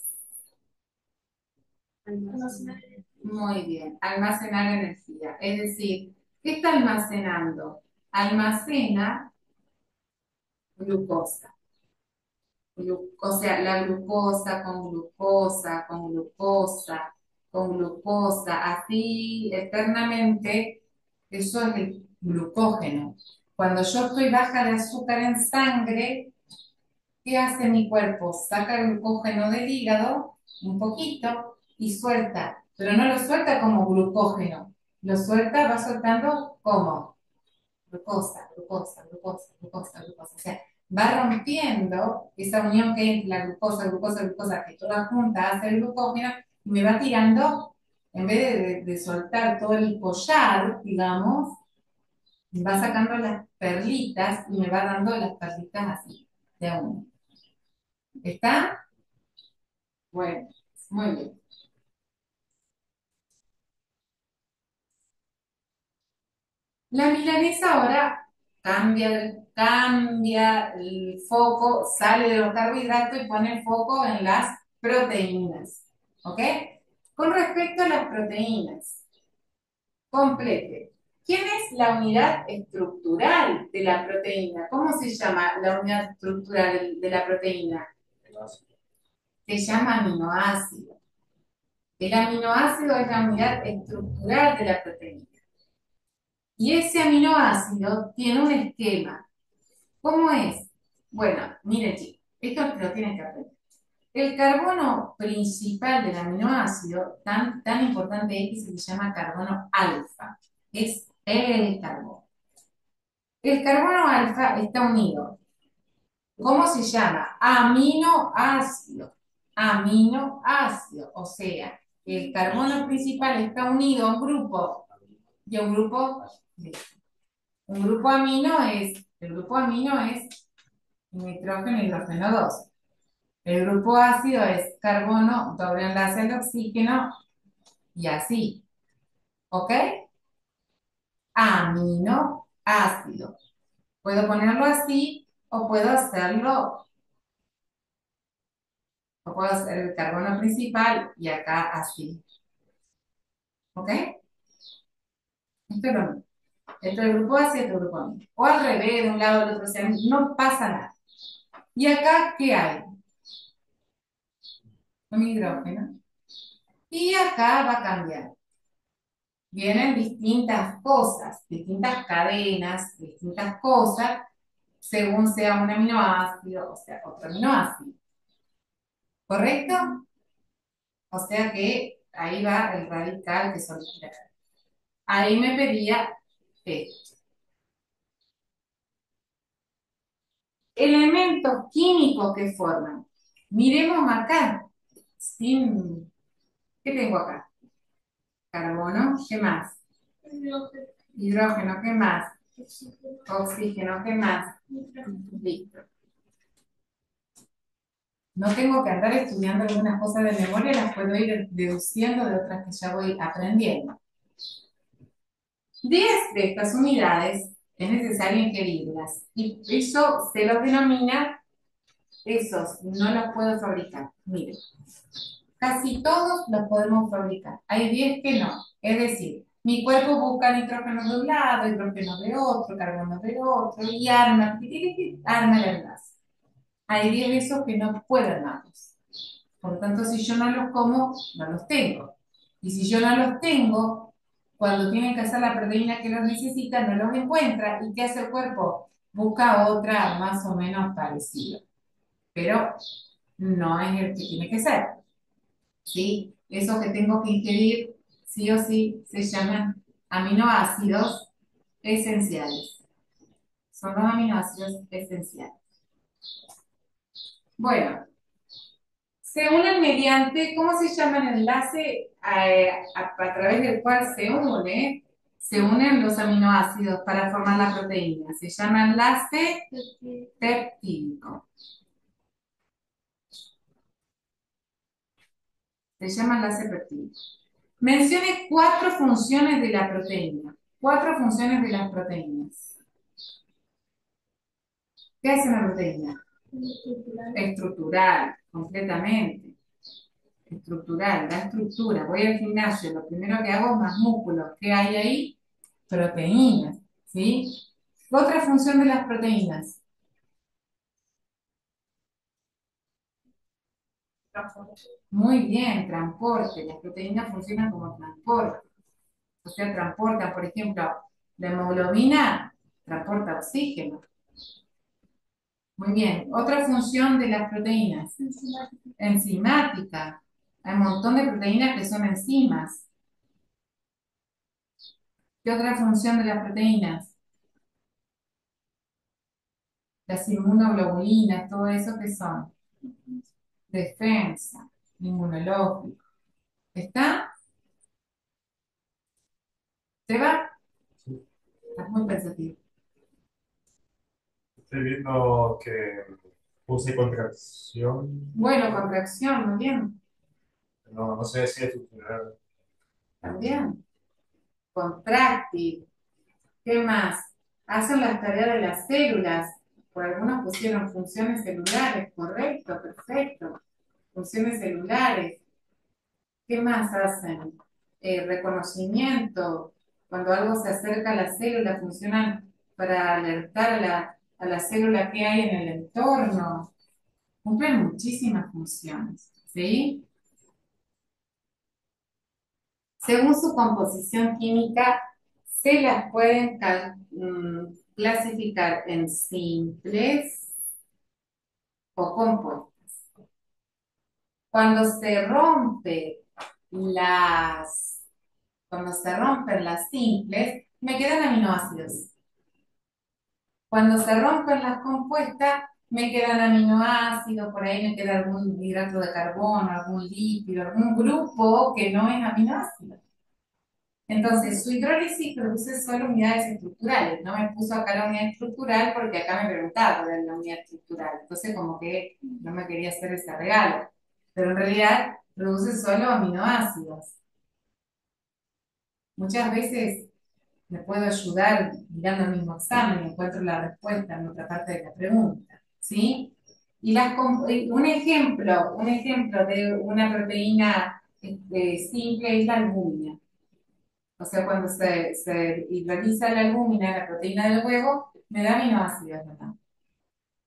muy bien, almacenar energía. Es decir, ¿qué está almacenando? Almacena glucosa. O sea, la glucosa con glucosa, con glucosa, con glucosa, así eternamente, eso es el glucógeno. Cuando yo estoy baja de azúcar en sangre, ¿qué hace mi cuerpo? Saca el glucógeno del hígado, un poquito, y suelta, pero no lo suelta como glucógeno, lo suelta, va soltando como glucosa, glucosa, glucosa, glucosa, glucosa. O sea, va rompiendo esa unión que hay entre la glucosa, glucosa, glucosa, que toda junta hace el glucógeno, y me va tirando, en vez de soltar todo el collar, digamos, va sacando las perlitas y me va dando las perlitas así, de a uno. ¿Está? Bueno, muy bien. La milanesa ahora cambia el foco, sale de los carbohidratos y pone el foco en las proteínas. ¿Ok? Con respecto a las proteínas, complete. ¿Quién es la unidad estructural de la proteína? ¿Cómo se llama la unidad estructural de la proteína? Se llama aminoácido. El aminoácido es la unidad estructural de la proteína. Y ese aminoácido tiene un esquema. ¿Cómo es? Bueno, miren chicos, esto lo tienen que aprender. El carbono principal del aminoácido, tan importante es que se llama carbono alfa. Es el carbono. El carbono alfa está unido. ¿Cómo se llama? Aminoácido. Aminoácido. O sea, el carbono principal está unido a un grupo y a un grupo. Un grupo amino es, el grupo amino es nitrógeno, hidrógeno 2. El grupo ácido es carbono, doble enlace al oxígeno y así. ¿Ok? Aminoácido. Puedo ponerlo así o puedo hacerlo, o puedo hacer el carbono principal y acá así. ¿Ok? Esto es lo mismo. Esto es el grupo ácido, esto es el grupo amino. O al revés, de un lado al otro, o sea, no pasa nada. ¿Y acá qué hay? Un hidrógeno. Y acá va a cambiar. Vienen distintas cosas, distintas cadenas, distintas cosas, según sea un aminoácido, o sea, otro aminoácido. ¿Correcto? O sea que ahí va el radical que son. Ahí me pedía esto. Elementos químicos que forman. Miremos acá. ¿Qué tengo acá? Carbono, ¿qué más? Hidrógeno, ¿qué más? Oxígeno, ¿qué más? Listo. No tengo que andar estudiando algunas cosas de memoria, las puedo ir deduciendo de otras que ya voy aprendiendo. 10 de estas unidades es necesario ingerirlas y eso se los denomina, esos no los puedo fabricar. Miren, casi todos los podemos fabricar. Hay 10 que no. Es decir, mi cuerpo busca nitrógeno de un lado, hidrógeno de otro, carbono de otro y arma el enlace. Hay 10 de esos que no puedo armarlos. Por lo tanto, si yo no los como, no los tengo. Y si yo no los tengo, cuando tienen que hacer la proteína que los necesita, no los encuentra. ¿Y qué hace el cuerpo? Busca otra más o menos parecida. Pero no es el que tiene que ser. ¿Sí? Eso que tengo que ingerir, sí o sí, se llaman aminoácidos esenciales. Son los aminoácidos esenciales. Bueno, se unen mediante, ¿cómo se llama el enlace a través del cual se une? Se unen los aminoácidos para formar la proteína. Se llama enlace peptídico. Se llama enlace peptídico. Mencione 4 funciones de la proteína. 4 funciones de las proteínas. ¿Qué hace una proteína? Estructural, completamente. Estructural, la estructura. Voy al gimnasio, lo primero que hago es más músculos. ¿Qué hay ahí? Proteínas, ¿sí? Otra función de las proteínas. Muy bien, transporte. Las proteínas funcionan como transporte. O sea, transportan, por ejemplo, la hemoglobina transporta oxígeno. Muy bien. Otra función de las proteínas. Enzimática. Hay un montón de proteínas que son enzimas. ¿Qué otra función de las proteínas? Las inmunoglobulinas, todo eso que son. Defensa, inmunológico. ¿Está? ¿Te va? Estás muy pensativo. Estoy viendo que puse contracción. Bueno, contracción, muy bien. No, no sé si es estructural. También. Contráctil. ¿Qué más? Hacen las tareas de las células. Por algunos pusieron funciones celulares. Correcto, perfecto. Funciones celulares. ¿Qué más hacen? Reconocimiento. Cuando algo se acerca a la célula, funcionan para alertar a la célula que hay en el entorno. Cumplen muchísimas funciones, ¿sí? Según su composición química, se las pueden clasificar en simples o compuestas. Cuando se rompe las, cuando se rompen las simples, me quedan aminoácidos. Cuando se rompen las compuestas, me quedan aminoácidos, por ahí me queda algún hidrato de carbono, algún lípido, algún grupo que no es aminoácido. Entonces, su hidrólisis produce solo unidades estructurales. No me puso acá la unidad estructural porque acá me preguntaba cuál era la unidad estructural. Entonces, como que no me quería hacer ese regalo. Pero en realidad produce solo aminoácidos. Muchas veces me puedo ayudar mirando el mismo examen y encuentro la respuesta en otra parte de la pregunta. ¿Sí? Y un ejemplo de una proteína simple es la albúmina. O sea, cuando se hidroliza la albúmina, la proteína del huevo, me da aminoácidos, ¿verdad?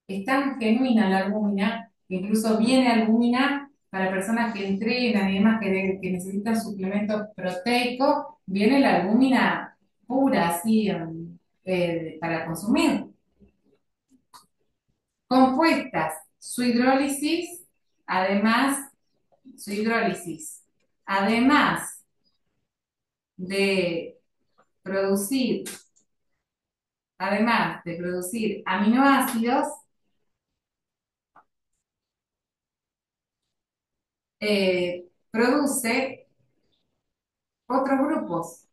Es tan genuina la albúmina, que incluso viene albúmina para personas que entrenan y demás, que necesitan suplementos proteicos, viene la albúmina pura, así, para consumir. Compuestas, además, su hidrólisis, además de producir además de producir aminoácidos, produce otros grupos,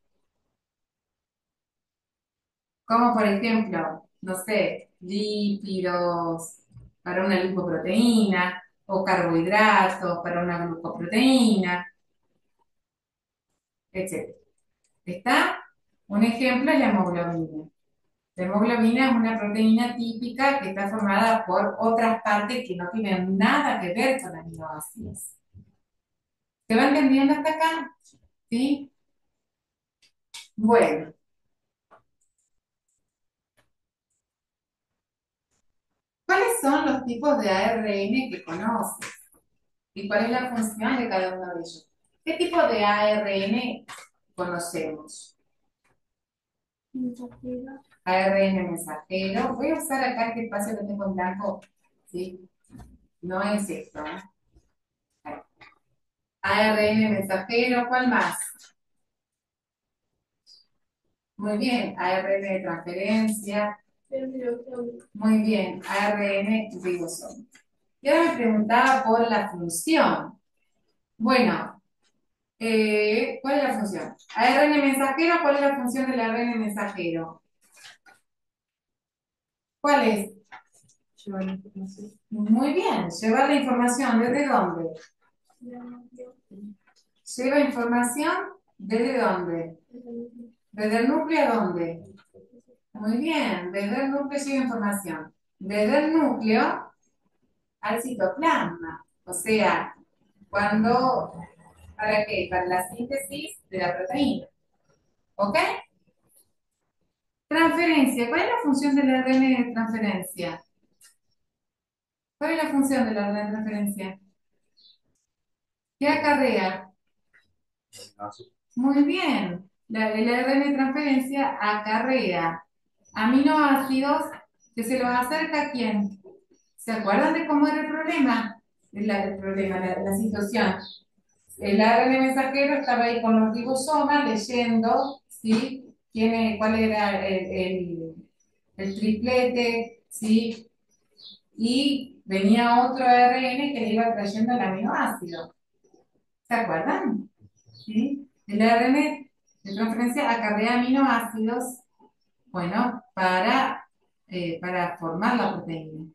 como por ejemplo, no sé, lípidos para una lipoproteína o carbohidratos para una glucoproteína, etc. ¿Está? Un ejemplo es la hemoglobina. La hemoglobina es una proteína típica que está formada por otras partes que no tienen nada que ver con aminoácidos. ¿Se va entendiendo hasta acá? ¿Sí? Bueno, ¿cuáles son los tipos de ARN que conoces? ¿Y cuál es la función de cada uno de ellos? ¿Qué tipo de ARN conocemos? Mensajero. ARN mensajero. Voy a usar acá este espacio que tengo en blanco. ¿Sí? No es esto, ¿eh? Ahí. ARN mensajero, ¿cuál más? Muy bien, ARN de transferencia. Muy bien, ARN ribosoma. Y ahora me preguntaba por la función. Bueno, ¿cuál es la función? ARN mensajero, ¿cuál es la función del ARN mensajero? ¿Cuál es? Llevar la información. Muy bien, llevar la información, ¿desde dónde? Lleva información, ¿desde dónde? ¿Desde el núcleo a dónde? Muy bien, desde el núcleo lleva información. Desde el núcleo al citoplasma. O sea, cuando, ¿para qué? Para la síntesis de la proteína. ¿Ok? Transferencia. ¿Cuál es la función del ARN de transferencia? ¿Cuál es la función del ARN de transferencia? ¿Qué acarrea? Muy bien. El ARN de transferencia acarrea aminoácidos que se los acerca a quién. ¿Se acuerdan de cómo era el problema? La situación. El ARN mensajero estaba ahí con los ribosomas leyendo, ¿sí? ¿Cuál era el triplete, ¿sí? Y venía otro ARN que le iba trayendo el aminoácido. ¿Se acuerdan? ¿Sí? El ARN de transferencia acarrea aminoácidos, bueno, para formar la proteína.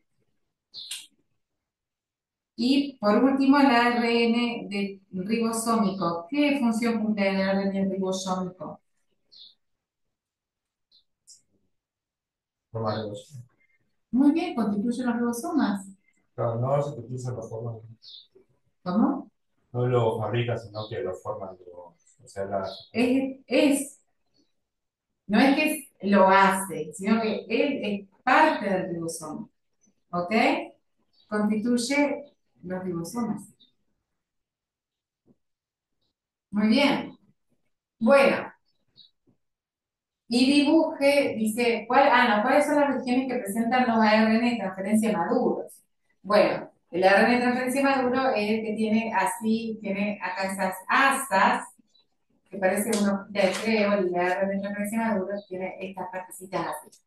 Y por último, el ARN ribosómico. ¿Qué función cumple el ARN ribosómico? Forma de dos. Muy bien, constituye los ribosomas. Claro, no se te usa la forma. ¿Cómo? No lo fabrica, sino que lo forman. O sea, No es que lo hace, sino que él es parte del ribosoma. ¿Ok? Constituye los ribosomas. Muy bien. Bueno, y dibuje, dice, no, ¿cuáles son las regiones que presentan los ARN de transferencia maduros? Bueno, el ARN de transferencia maduro es el que tiene así, tiene acá esas asas, que parece una hojita de creo, el ARN de transferencia maduro tiene estas partecitas así.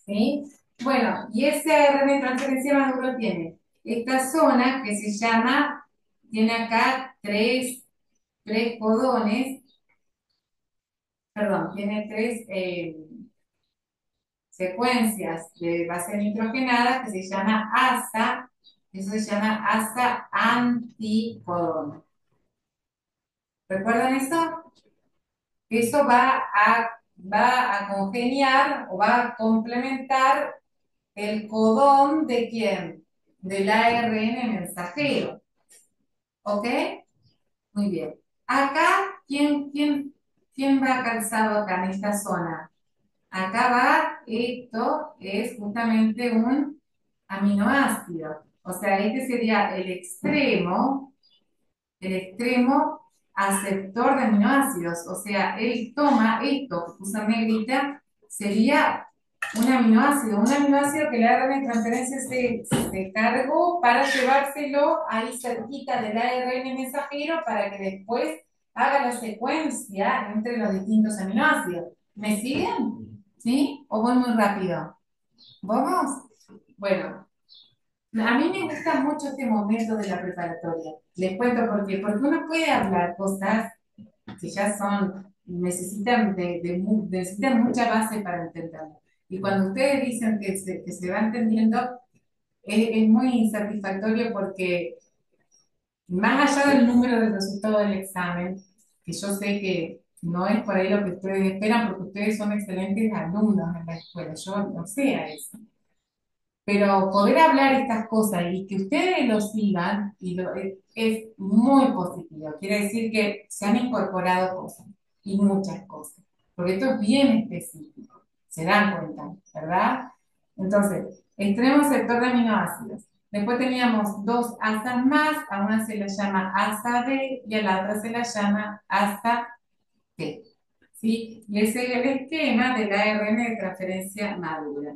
¿Sí? Bueno, y ese ARN de transferencia maduro tiene esta zona que se llama, tiene acá tres codones, perdón, tiene tres secuencias de base nitrogenada que se llama asa, eso se llama asa anticodón. ¿Recuerdan eso? Eso va a congeniar o va a complementar el codón de quién? Del ARN mensajero. ¿Ok? Muy bien. Acá, ¿quién va calzado acá en esta zona? Acá va, esto es justamente un aminoácido. O sea, este sería el extremo aceptor de aminoácidos. O sea, él toma esto que puso en negrita, sería un aminoácido que el ARN de transferencia se cargó para llevárselo ahí cerquita del ARN mensajero para que después haga la secuencia entre los distintos aminoácidos. ¿Me siguen? ¿Sí? ¿O voy muy rápido? ¿Vamos? Bueno, a mí me gusta mucho este momento de la preparatoria. Les cuento por qué. Porque uno puede hablar cosas que ya necesitan mucha base para entenderlo. Y cuando ustedes dicen que se va entendiendo, es muy insatisfactorio porque más allá del número del resultado del examen, que yo sé que no es por ahí lo que ustedes esperan, porque ustedes son excelentes alumnos en la escuela, yo no sé a eso. Pero poder hablar estas cosas y que ustedes lo sigan es muy positivo. Quiere decir que se han incorporado cosas y muchas cosas, porque esto es bien específico. Se dan cuenta, ¿verdad? Entonces, extremo sector de aminoácidos. Después teníamos dos asas más, a una se la llama asa B y a la otra se la llama asa T. ¿Sí? Y ese es el esquema del ARN de transferencia madura.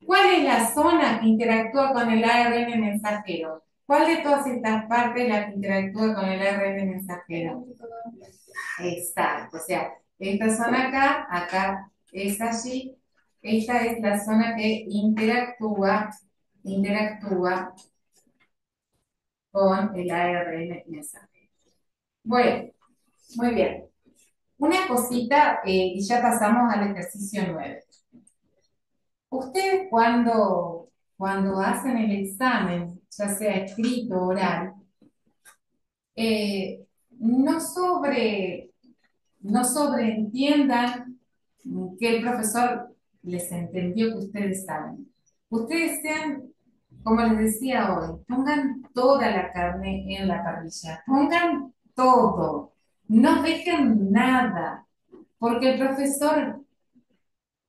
¿Cuál es la zona que interactúa con el ARN mensajero? ¿Cuál de todas estas partes es la que interactúa con el ARN mensajero? Exacto, o sea, esta zona acá es allí, esta es la zona que interactúa con el ARN mensajero. Bueno, muy bien. Una cosita, y ya pasamos al ejercicio 9. Ustedes cuando hacen el examen, ya sea escrito o oral, eh, no no sobreentiendan que el profesor les entendió que ustedes saben. Ustedes sean, como les decía hoy, pongan toda la carne en la parrilla, pongan todo, no dejen nada, porque el profesor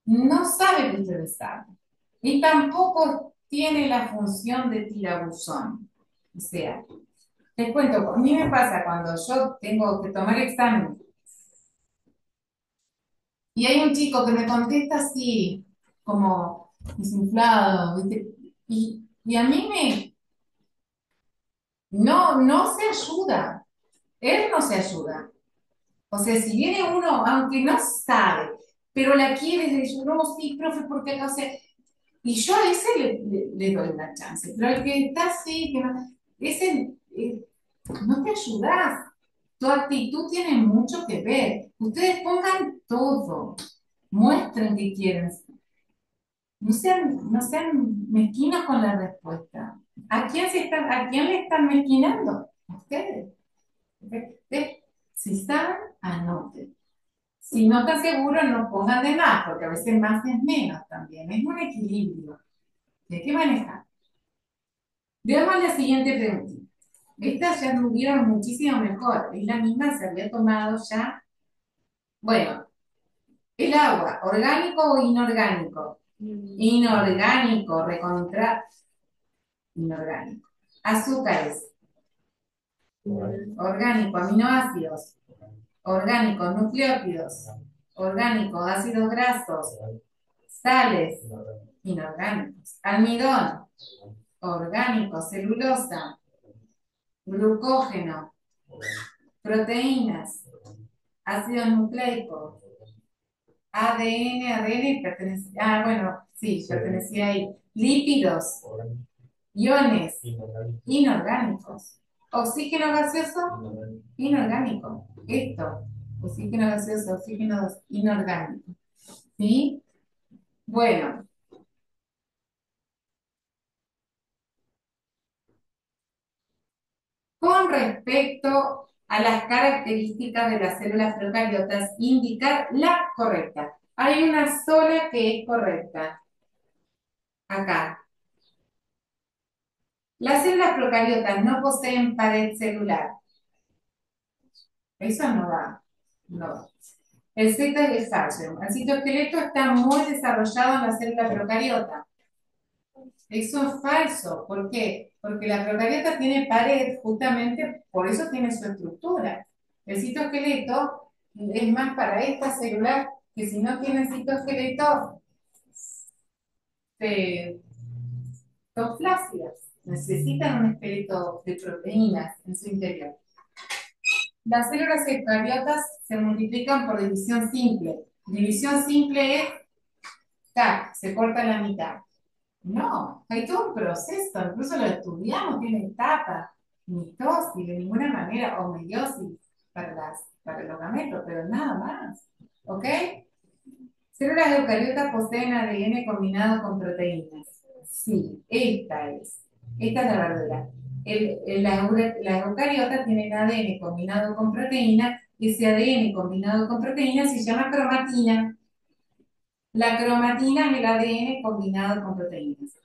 no sabe que ustedes saben. Y tampoco tiene la función de tirabuzón. O sea, les cuento, a mí me pasa cuando yo tengo que tomar examen y hay un chico que me contesta así, como desinflado, ¿viste? Y a mí no se ayuda. Él no se ayuda. O sea, si viene uno, aunque no sabe, pero la quiere, dice, no, sí, profe, porque acá, o sea, y yo a ese le doy una chance, pero el que está así, ese no te ayudas. Tu actitud tiene mucho que ver. Ustedes pongan todo, muestren que quieren. No sean mezquinos con la respuesta. ¿A quién le están mezquinando? A ustedes. Ustedes, si saben, anoten. Si no están seguros, no pongan de más, porque a veces más es menos también. Es un equilibrio que hay que manejar. Veamos la siguiente pregunta. Esta ya lo vieron muchísimo mejor. Es la misma, se había tomado ya. Bueno, el agua, ¿orgánico o inorgánico? Inorgánico, recontra inorgánico. Azúcares, orgánico, aminoácidos, orgánico, nucleótidos, orgánico, ácidos grasos, sales, inorgánicos, almidón, orgánico, celulosa, glucógeno, proteínas, ácidos nucleicos, ADN pertenecía, bueno, sí, pertenecía ahí, lípidos, iones, inorgánicos, oxígeno gaseoso, inorgánico, esto, oxígeno gaseoso, oxígeno inorgánico, ¿sí? Bueno, con respecto a las características de las células procariotas, indicar la correcta. Hay una sola que es correcta. Acá. Las células procariotas no poseen pared celular. Eso no va. No va. El citoesqueleto. El citoesqueleto está muy desarrollado en la célula procariota. Eso es falso. ¿Por qué? Porque la procariota tiene pared, justamente por eso tiene su estructura. El citoesqueleto es más para esta célula que si no tiene citoesqueleto, son flácidas. Necesitan un esqueleto de proteínas en su interior. Las células eucariotas se multiplican por división simple. División simple es, tac, se corta la mitad. No, hay todo un proceso, incluso lo estudiamos, tiene etapas, mitosis de ninguna manera, o meiosis para los gametos, pero nada más. ¿Ok? Células eucariotas poseen ADN combinado con proteínas. Sí, esta es la verdadera. Las eucariotas tienen ADN combinado con proteínas, ese ADN combinado con proteínas se llama cromatina. La cromatina es el ADN combinado con proteínas.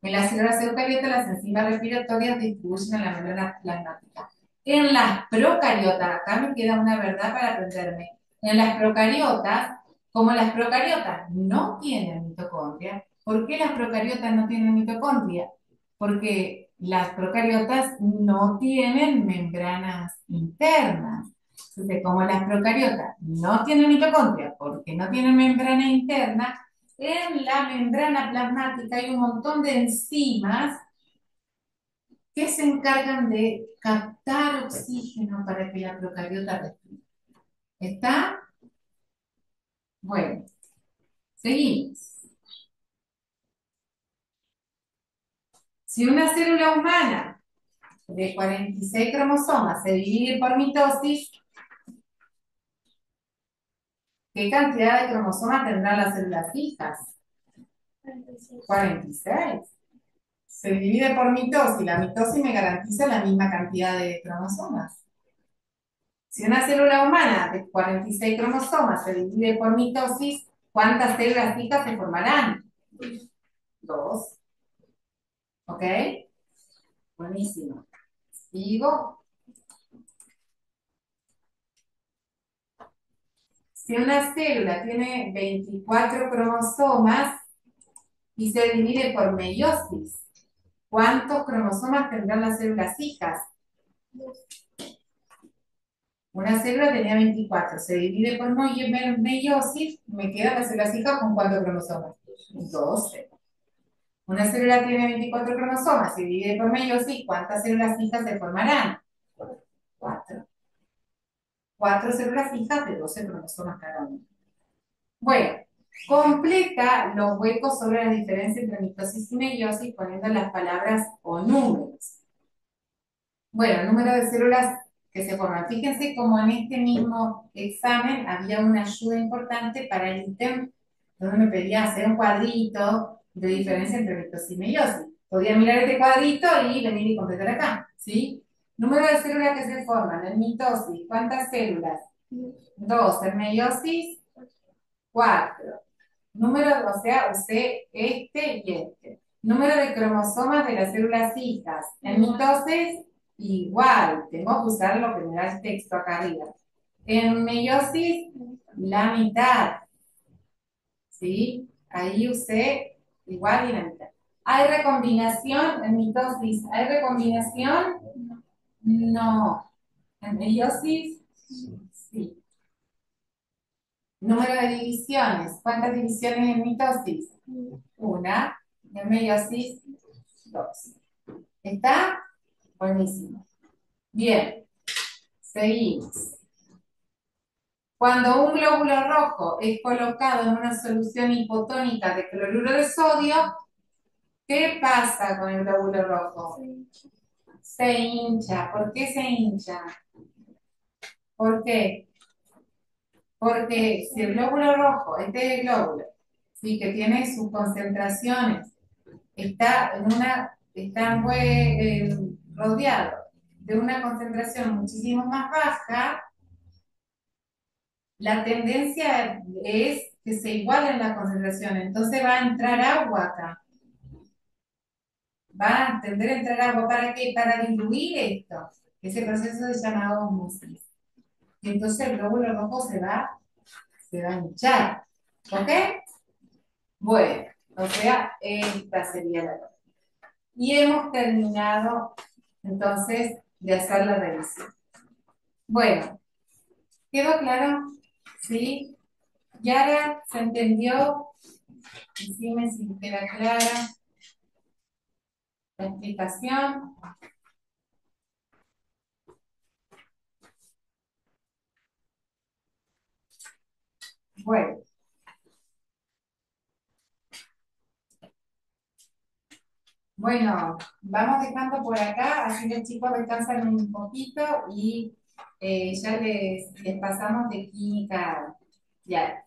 En las células eucariotas, las enzimas respiratorias distribuyen a la membrana plasmática. En las procariotas, acá me queda una verdad para aprenderme. En las procariotas, como las procariotas no tienen mitocondria, ¿por qué las procariotas no tienen mitocondria? Porque las procariotas no tienen membranas internas. Entonces, como las procariotas no tienen mitocondria porque no tienen membrana interna, en la membrana plasmática hay un montón de enzimas que se encargan de captar oxígeno para que la procariota respire. ¿Está? Bueno, seguimos. Si una célula humana de 46 cromosomas se divide por mitosis, ¿qué cantidad de cromosomas tendrán las células hijas? 46. Se divide por mitosis. La mitosis me garantiza la misma cantidad de cromosomas. Si una célula humana de 46 cromosomas se divide por mitosis, ¿cuántas células hijas se formarán? 2. ¿Ok? Buenísimo. Sigo. Si una célula tiene 24 cromosomas y se divide por meiosis, ¿cuántos cromosomas tendrán las células hijas? Una célula tenía 24, se divide por meiosis, me quedan las células hijas con ¿cuántos cromosomas? 12. Una célula tiene 24 cromosomas, se divide por meiosis, ¿cuántas células hijas se formarán? 4. 4 células hijas de 12 cromosomas cada una. Bueno, completa los huecos sobre la diferencia entre mitosis y meiosis poniendo las palabras o números. Bueno, el número de células que se forman. Fíjense como en este mismo examen había una ayuda importante para el ítem donde me pedía hacer un cuadrito de diferencia entre mitosis y meiosis. Podría mirar este cuadrito y venir y completar acá, ¿sí? Número de células que se forman en mitosis. ¿Cuántas células? 2. En meiosis, 4. Número, o sea, usé este y este. Número de cromosomas de las células hijas. En mitosis, igual. Tengo que usar lo que me da el texto acá arriba. En meiosis, la mitad. ¿Sí? Ahí usé igual y la mitad. ¿Hay recombinación en mitosis? ¿Hay recombinación? No. ¿En meiosis? Sí. Número de divisiones. ¿Cuántas divisiones en mitosis? Una. En meiosis, 2. ¿Está? Buenísimo. Bien. Seguimos. Cuando un glóbulo rojo es colocado en una solución hipotónica de cloruro de sodio, ¿qué pasa con el glóbulo rojo? Se hincha. ¿Por qué se hincha? ¿Por qué? Porque si el glóbulo rojo, este glóbulo, sí, que tiene sus concentraciones, rodeado de una concentración muchísimo más baja, la tendencia es que se igualen las concentraciones. Entonces va a entrar agua acá. Va a tender a entrar agua. ¿Para qué? Para diluir esto. Ese proceso se llama ósmosis. Y entonces el glóbulo rojo se va a hinchar. ¿Ok? Bueno, o sea, esta sería la. Y hemos terminado entonces de hacer la revisión. Bueno, ¿quedó claro? ¿Sí? ¿Yara se entendió? Decime si queda clara la explicación. Bueno, vamos dejando por acá, así que chicos descansan un poquito y ya les pasamos de química ya.